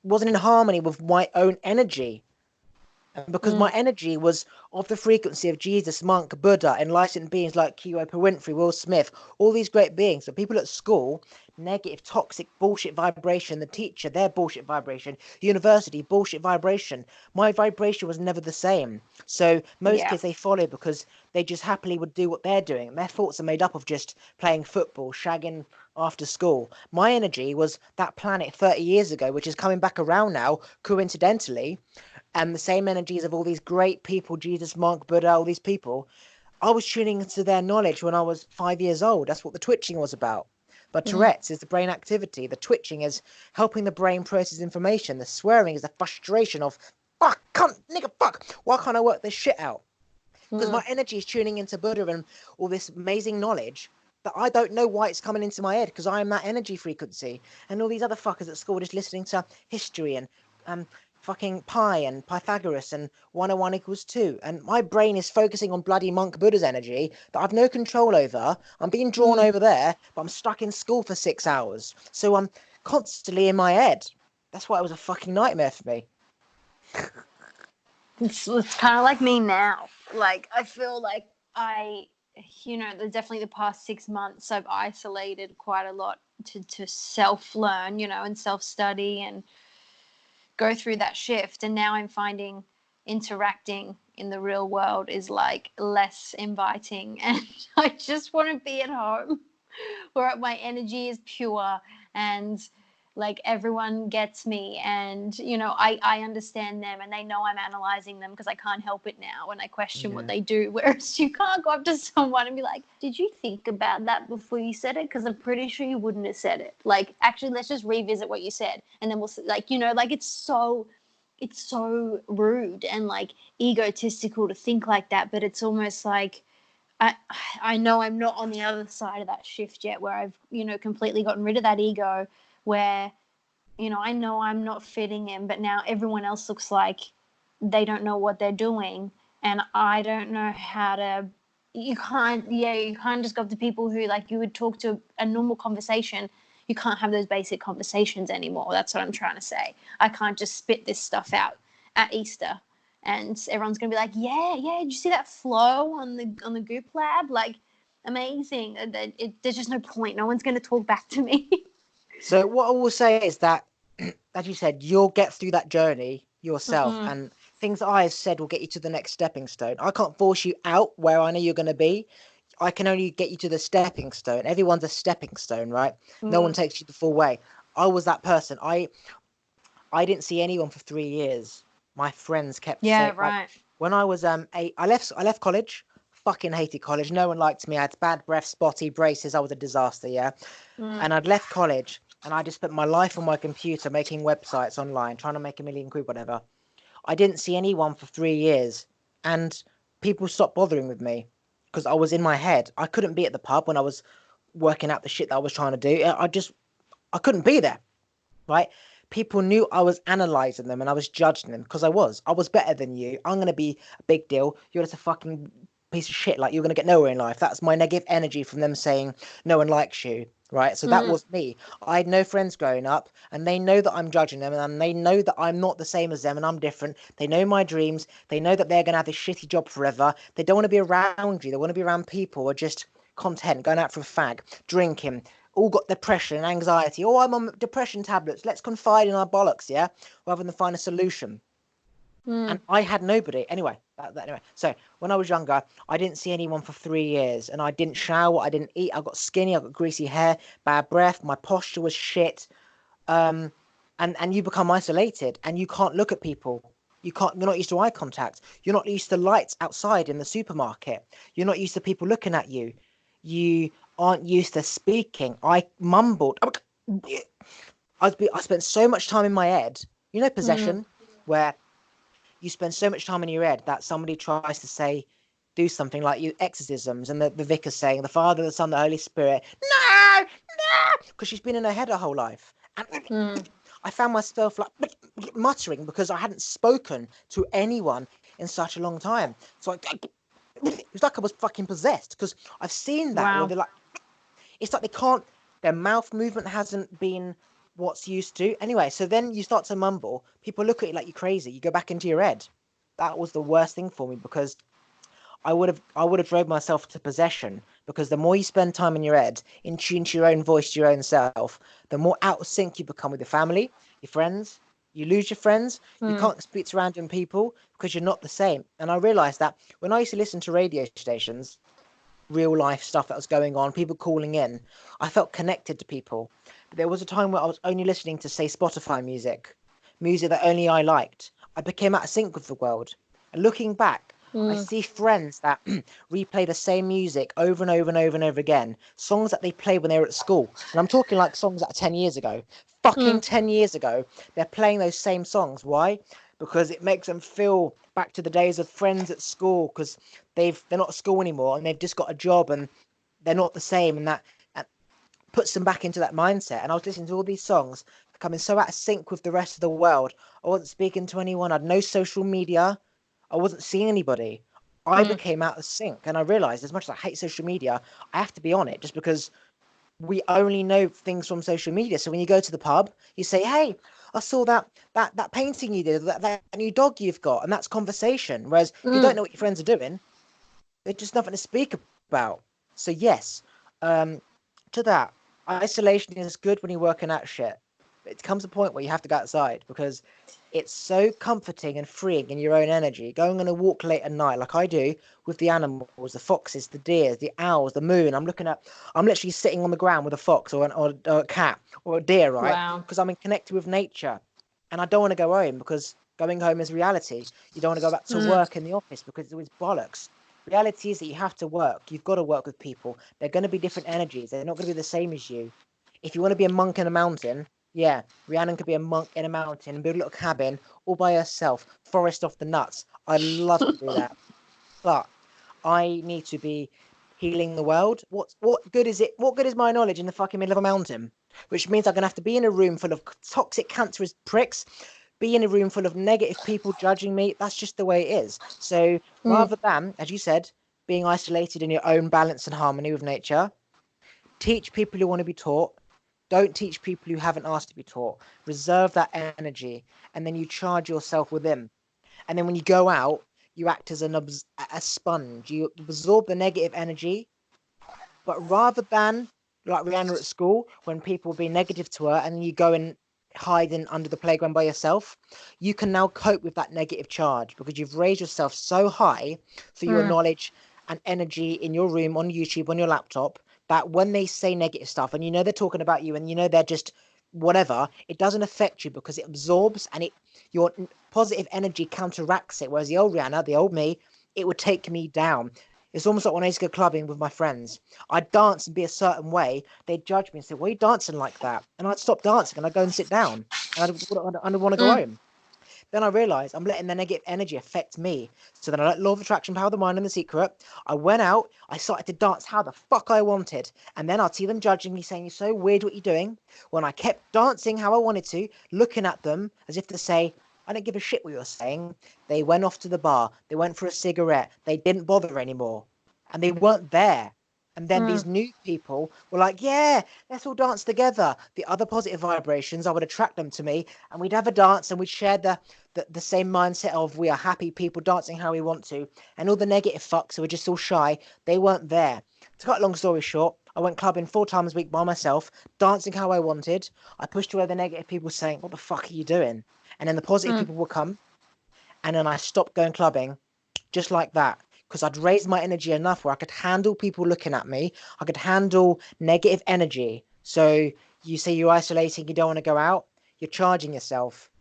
wasn't in harmony with my own energy. And because my Mm. energy was of the frequency of Jesus, monk, Buddha, enlightened beings like Oprah Winfrey, Will Smith, all these great beings. So people at school, negative, toxic, bullshit vibration. The teacher, their bullshit vibration. University, bullshit vibration. My vibration was never the same. So most Yeah. kids they follow because they just happily would do what they're doing. Their thoughts are made up of just playing football, shagging after school. My energy was that planet 30 years ago, which is coming back around now, coincidentally, and the same energies of all these great people, Jesus, Monk, Buddha, all these people. I was tuning into their knowledge when I was 5 years old. That's what the twitching was about. But Mm. Tourette's is the brain activity. The twitching is helping the brain process information. The swearing is the frustration of, fuck, cunt, nigga, fuck. Why can't I work this shit out? Because Mm. my energy is tuning into Buddha and all this amazing knowledge that I don't know why it's coming into my head because I am that energy frequency. And all these other fuckers at school just listening to history and um fucking pi and Pythagoras and 101 equals 2. And my brain is focusing on bloody monk Buddha's energy that I've no control over. I'm being drawn Mm. over there, but I'm stuck in school for 6 hours. So I'm constantly in my head. That's why it was a fucking nightmare for me. It's kind of like me now. Like, I feel like definitely the past 6 months, I've isolated quite a lot to self learn, and self study and go through that shift. And now I'm finding interacting in the real world is like less inviting. And I just want to be at home where my energy is pure and like everyone gets me, and I understand them and they know I'm analyzing them because I can't help it now when I question what Yeah. they do. Whereas you can't go up to someone and be like, did you think about that before you said it? Because I'm pretty sure you wouldn't have said it. Like, actually, let's just revisit what you said, and then we'll like it's so rude and like egotistical to think like that. But it's almost like I I know I'm not on the other side of that shift yet, where I've completely gotten rid of that ego, where I know I'm not fitting in, but now everyone else looks like they don't know what they're doing, and I don't know how to. You can't just go up to people who like you would talk to a normal conversation. You can't have those basic conversations anymore. That's what I'm trying to say. I can't just spit this stuff out at Easter and everyone's gonna be like, yeah, did you see that flow on the Goop Lab? Like, amazing. There's just no point. No one's gonna talk back to me. So what I will say is that, as you said, you'll get through that journey yourself, and things that I have said will get you to the next stepping stone. I can't force you out where I know you're going to be. I can only get you to the stepping stone. Everyone's a stepping stone, right? No one takes you the full way. I was that person. I didn't see anyone for 3 years. My friends kept saying, like, when I was 8, I left college. Fucking hated college. No one liked me. I had bad breath, spotty braces. I was a disaster, yeah. And I'd left college, and I just spent my life on my computer making websites online, trying to make a million quid, whatever. I didn't see anyone for 3 years, and people stopped bothering with me because I was in my head. I couldn't be at the pub when I was working out the shit that I was trying to do. I couldn't be there, right? People knew I was analyzing them and I was judging them because I was better than you. I'm going to be a big deal. You're just a fucking piece of shit. Like, you're going to get nowhere in life. That's my negative energy from them saying no one likes you. Right. So that was me. I had no friends growing up, and they know that I'm judging them, and they know that I'm not the same as them and I'm different. They know my dreams. They know that they're going to have this shitty job forever. They don't want to be around you. They want to be around people who are just content, going out for a fag, drinking, all got depression and anxiety. Oh, I'm on depression tablets. Let's confide in our bollocks, yeah? Rather than find a solution. And I had nobody. Anyway, anyway. So when I was younger, I didn't see anyone for 3 years, and I didn't shower. I didn't eat. I got skinny. I got greasy hair, bad breath. My posture was shit. And you become isolated, and you can't look at people. You're not used to eye contact. You're not used to lights outside in the supermarket. You're not used to people looking at you. You aren't used to speaking. I mumbled. I spent so much time in my head. You know, possession, where you spend so much time in your head that somebody tries to do something, like you exorcisms, and the vicar's saying, the Father, the Son, the Holy Spirit, no, because she's been in her head her whole life. And I found myself like muttering because I hadn't spoken to anyone in such a long time. So it was like I was fucking possessed, because I've seen that where they're like, it's like they can't, their mouth movement hasn't been what's used to. Anyway, so then you start to mumble. People look at you like you're crazy. You go back into your head. That was the worst thing for me, because I would have drove myself to possession, because the more you spend time in your head, in tune to your own voice, to your own self, the more out of sync you become with your family, your friends. You lose your friends. You can't speak to random people because you're not the same. And I realized that when I used to listen to radio stations, real life stuff that was going on, people calling in, I felt connected to people. But there was a time where I was only listening to, say, Spotify music that only I liked. I became out of sync with the world. And looking back, I see friends that replay the same music over and over and over and over again, songs that they played when they were at school. And I'm talking like songs that are 10 years ago. Fucking 10 years ago, they're playing those same songs. Why? Because it makes them feel back to the days of friends at school, because they're not at school anymore and they've just got a job and they're not the same, and that puts them back into that mindset. And I was listening to all these songs, becoming so out of sync with the rest of the world. I wasn't speaking to anyone. I had no social media. I wasn't seeing anybody. I became out of sync, and I realized, as much as I hate social media, I have to be on it, just because we only know things from social media. So when you go to the pub, you say, hey, I saw that painting you did, that new dog you've got, and that's conversation. Whereas if you don't know what your friends are doing, there's just nothing to speak about. So yes, to that, isolation is good when you're working out shit. It comes a point where you have to go outside, because it's so comforting and freeing in your own energy. Going on a walk late at night, like I do, with the animals, the foxes, the deer, the owls, the moon. I'm literally sitting on the ground with a fox or a cat or a deer, right? Because I'm connected with nature, and I don't want to go home, because going home is reality. You don't want to go back to work in the office, because it was bollocks. Reality is that you have to work. You've got to work with people. They're going to be different energies. They're not going to be the same as you. If you want to be a monk in a mountain, yeah, Rhiannon could be a monk in a mountain, build a little cabin all by herself, forest off the nuts. I'd love to do that. But I need to be healing the world. What good is it? What good is my knowledge in the fucking middle of a mountain? Which means I'm going to have to be in a room full of toxic, cancerous pricks, be in a room full of negative people judging me. That's just the way it is. So rather than, as you said, being isolated in your own balance and harmony with nature, teach people who want to be taught. Don't teach people who haven't asked to be taught. Reserve that energy, and then you charge yourself within. And then when you go out, you act as a sponge. You absorb the negative energy, but rather than like Rihanna at school, when people will be negative to her, and then you go and hide in under the playground by yourself, you can now cope with that negative charge because you've raised yourself so high through your knowledge and energy in your room, on YouTube, on your laptop, that when they say negative stuff and you know they're talking about you and you know they're just whatever, it doesn't affect you because it absorbs and your positive energy counteracts it. Whereas the old Rihanna, the old me, it would take me down. It's almost like when I used to go clubbing with my friends. I'd dance and be a certain way. They'd judge me and say, "Why are you dancing like that?" And I'd stop dancing and I'd go and sit down. And I'd want to go home. Then I realized I'm letting the negative energy affect me. So then I let Law of Attraction, Power of the Mind, and The Secret. I went out, I started to dance how the fuck I wanted. And then I'd see them judging me, saying, "You're so weird, what you're doing." When I kept dancing how I wanted to, looking at them as if to say, "I don't give a shit what you're saying," they went off to the bar. They went for a cigarette. They didn't bother anymore. And they weren't there. And then these new people were like, "Yeah, let's all dance together." The other positive vibrations, I would attract them to me, and we'd have a dance, and we'd share the same mindset of we are happy people dancing how we want to. And all the negative fucks who were just all shy, they weren't there. To cut a long story short, I went clubbing 4 times a week by myself, dancing how I wanted. I pushed away the negative people saying, "What the fuck are you doing?" And then the positive people would come, and then I stopped going clubbing just like that. Because I'd raised my energy enough where I could handle people looking at me. I could handle negative energy. So you say you're isolating, you don't want to go out, you're charging yourself.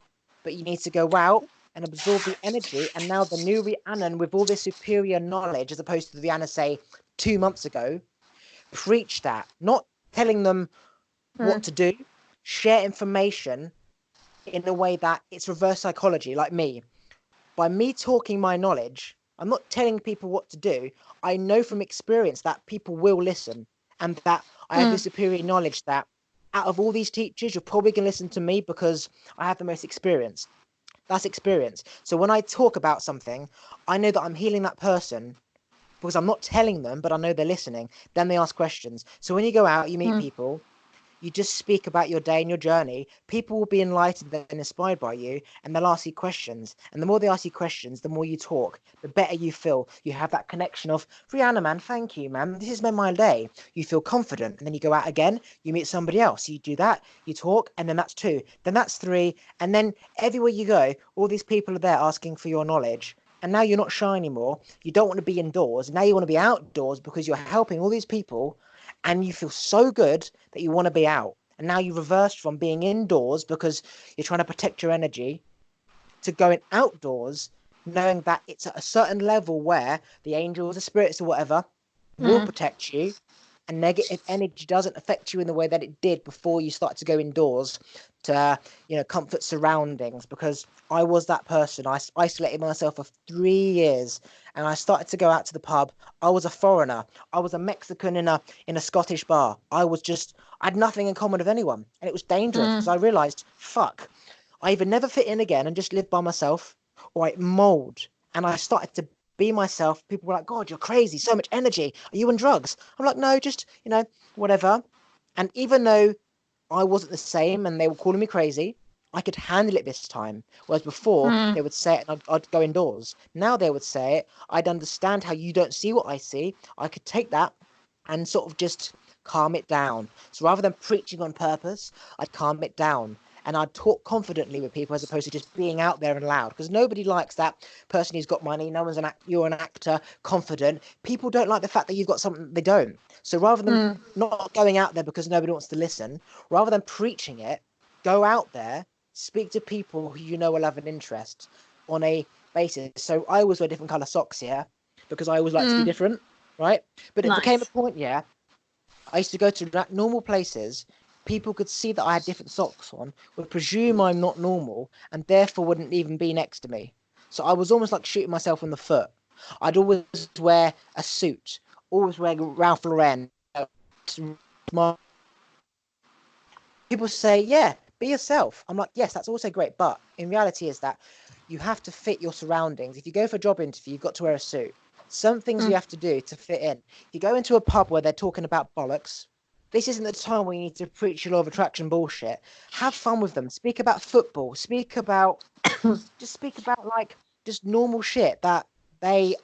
But you need to go out and absorb the energy. And now the new Rhiannon with all this superior knowledge, as opposed to the Rhiannon, say, 2 months ago, preach that. Not telling them what to do, share information in a way that it's reverse psychology, like me. By me talking my knowledge, I'm not telling people what to do. I know from experience that people will listen and that I have this superior knowledge that out of all these teachers, you're probably going to listen to me because I have the most experience. That's experience. So when I talk about something, I know that I'm healing that person because I'm not telling them, but I know they're listening. Then they ask questions. So when you go out, you meet people, you just speak about your day and your journey. People will be enlightened and inspired by you, and they'll ask you questions. And the more they ask you questions, the more you talk, the better you feel. You have that connection of, "Rihanna, man, thank you, man. This has made my day." You feel confident. And then you go out again, you meet somebody else. You do that, you talk, and then that's 2. Then that's 3. And then everywhere you go, all these people are there asking for your knowledge. And now you're not shy anymore. You don't want to be indoors. Now you want to be outdoors because you're helping all these people and you feel so good that you want to be out. And now you reversed from being indoors because you're trying to protect your energy to going outdoors, knowing that it's at a certain level where the angels, the spirits, or whatever will protect you, and negative energy doesn't affect you in the way that it did before you started to go indoors to, comfort surroundings. Because I was that person. I isolated myself for 3 years, and I started to go out to the pub. I was a foreigner. I was a Mexican in a Scottish bar. I had nothing in common with anyone, and it was dangerous because I realized, fuck, I either never fit in again and just live by myself, or I mold. And I started to be myself. People were like, "God, you're crazy, so much energy. Are you on drugs?" I'm like, "No, just, whatever." And even though I wasn't the same and they were calling me crazy, I could handle it this time. Whereas before, they would say it and I'd go indoors. Now they would say it. I'd understand how you don't see what I see. I could take that and sort of just calm it down. So rather than preaching on purpose, I'd calm it down. And I'd talk confidently with people as opposed to just being out there and loud. Because nobody likes that person who's got money. No one's you're an actor, confident. People don't like the fact that you've got something they don't. So rather than not going out there because nobody wants to listen, rather than preaching it, go out there, speak to people who you know will have an interest on a basis. So I always wear different colour socks here because I always like to be different, right? But it became a point, I used to go to normal places. People could see that I had different socks on, would presume I'm not normal, and therefore wouldn't even be next to me. So I was almost like shooting myself in the foot. I'd always wear a suit, always wear Ralph Lauren. People say, "Yeah, be yourself." I'm like, "Yes, that's also great." But in reality is that you have to fit your surroundings. If you go for a job interview, you've got to wear a suit. Some things you have to do to fit in. If you go into a pub where they're talking about bollocks, this isn't the time where you need to preach your law of attraction bullshit. Have fun with them. Speak about football. Speak about, just speak about like just normal shit that they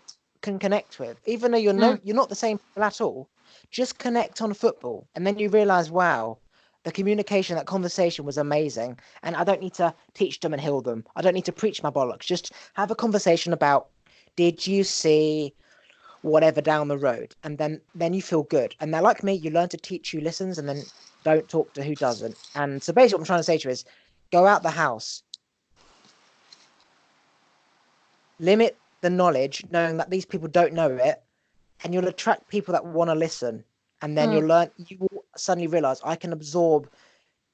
can connect with, even though you're not the same people at all. Just connect on football, and then you realize, wow, the communication, that conversation was amazing, and I don't need to teach them and heal them. I don't need to preach my bollocks. Just have a conversation about, did you see whatever down the road, and then you feel good. And they're like me, you learn to teach who listens, and then don't talk to who doesn't. And so basically what I'm trying to say to you is, go out the house, limit the knowledge, knowing that these people don't know it, and you'll attract people that want to listen. And then you will suddenly realize, I can absorb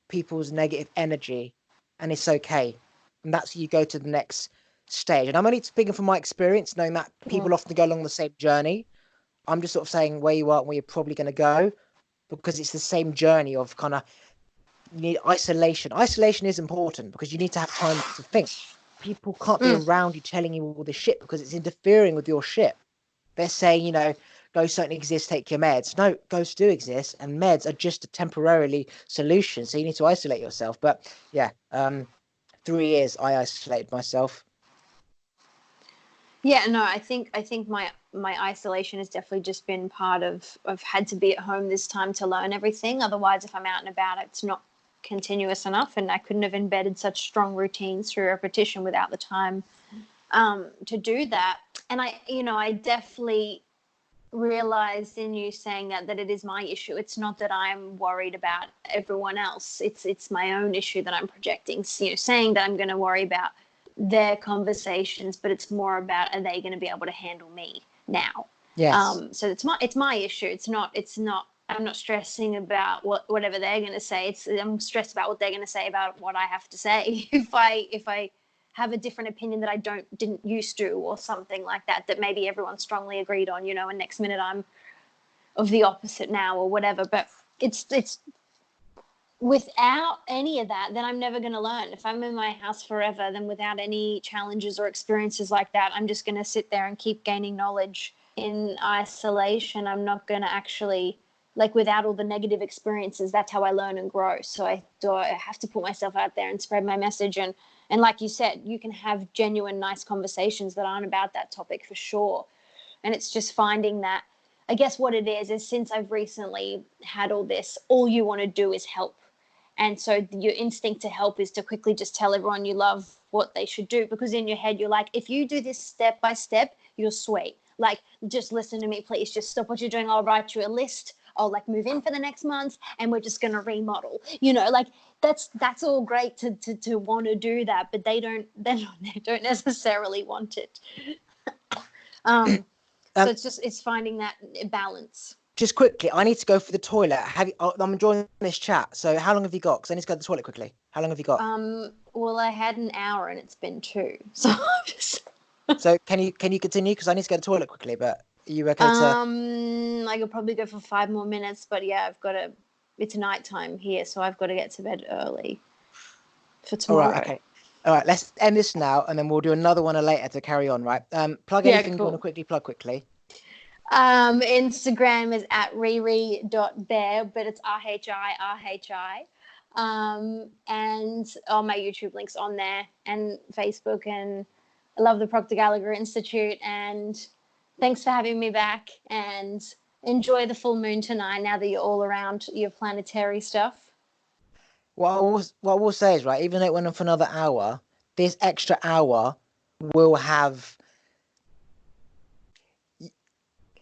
people's negative energy, and it's okay. And that's you go to the next stage. And I'm only speaking from my experience, knowing that people often go along the same journey. I'm just sort of saying where you are and where you're probably going to go, because it's the same journey of kind of, you need isolation. Isolation is important because you need to have time to think. People can't be around you telling you all this shit because it's interfering with your shit. They're saying, ghosts don't exist, take your meds. No, ghosts do exist, and meds are just a temporarily solution. So you need to isolate yourself. But yeah, 3 years I isolated myself. Yeah, no, I think my isolation has definitely just been part of I've had to be at home this time to learn everything. Otherwise, if I'm out and about, it's not continuous enough, and I couldn't have embedded such strong routines through repetition without the time to do that. And I definitely realized in you saying that it is my issue. It's not that I'm worried about everyone else. It's my own issue that I'm projecting. Saying that I'm going to worry about their conversations, but it's more about, are they going to be able to handle me now? Yes. So it's my issue. It's not I'm not stressing about whatever they're going to say. I'm stressed about what they're going to say about what I have to say. If I have a different opinion that I didn't used to, or something like that maybe everyone strongly agreed on, and next minute I'm of the opposite now, or whatever. But it's without any of that, then I'm never going to learn. If I'm in my house forever, then without any challenges or experiences like that, I'm just going to sit there and keep gaining knowledge in isolation. I'm not going to actually, without all the negative experiences, that's how I learn and grow. So I have to put myself out there and spread my message. And like you said, you can have genuine, nice conversations that aren't about that topic, for sure. And it's just finding that, I guess what it is since I've recently had all this, all you want to do is help. And so your instinct to help is to quickly just tell everyone you love what they should do, because in your head you're like, if you do this step by step, you're sweet. Just listen to me, please. Just stop what you're doing. I'll write you a list. I'll move in for the next month, and we're just going to remodel. That's all great to want to do that, but they don't necessarily want it. So it's finding that balance. Just quickly, I need to go for the toilet. I'm enjoying this chat. So how long have you got? Because I need to go to the toilet quickly. How long have you got? Well, I had an hour and it's been 2. So So can you continue? Because I need to go to the toilet quickly. But are you okay to? I could probably go for 5 more minutes, but yeah, it's nighttime here, so I've got to get to bed early for tomorrow. All right, okay. All right, let's end this now, and then we'll do another one later to carry on, right? Plug anything you want to quickly plug quickly. Instagram is at riri.bear, but it's RHI. And all my YouTube links on there, and Facebook, and I love the Proctor Gallagher Institute. And thanks for having me back, and enjoy the full moon tonight now that you're all around your planetary stuff. What I will say is, right, even though it went on for another hour, this extra hour will have,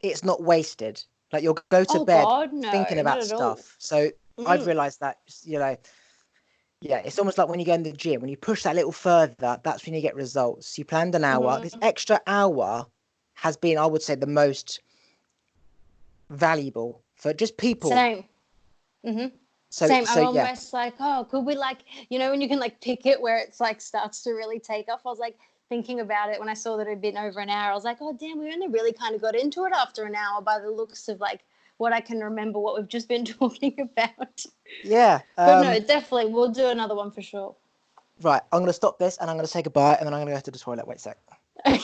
it's not wasted. You'll go to bed thinking about stuff. So I've realized that, yeah, it's almost like when you go in the gym, when you push that little further, that's when you get results. You planned an hour. This extra hour has been, I would say, the most valuable for just people. Same. Same. I'm almost could we when you can pick it where it's starts to really take off. I was thinking about it when I saw that it had been over an hour. I was like, oh damn, we only really kind of got into it after an hour by the looks of what I can remember, what we've just been talking about. Yeah. But no, definitely we'll do another one for sure. Right, I'm going to stop this and I'm going to say goodbye, and then I'm going to go to the toilet. Wait a sec. Okay.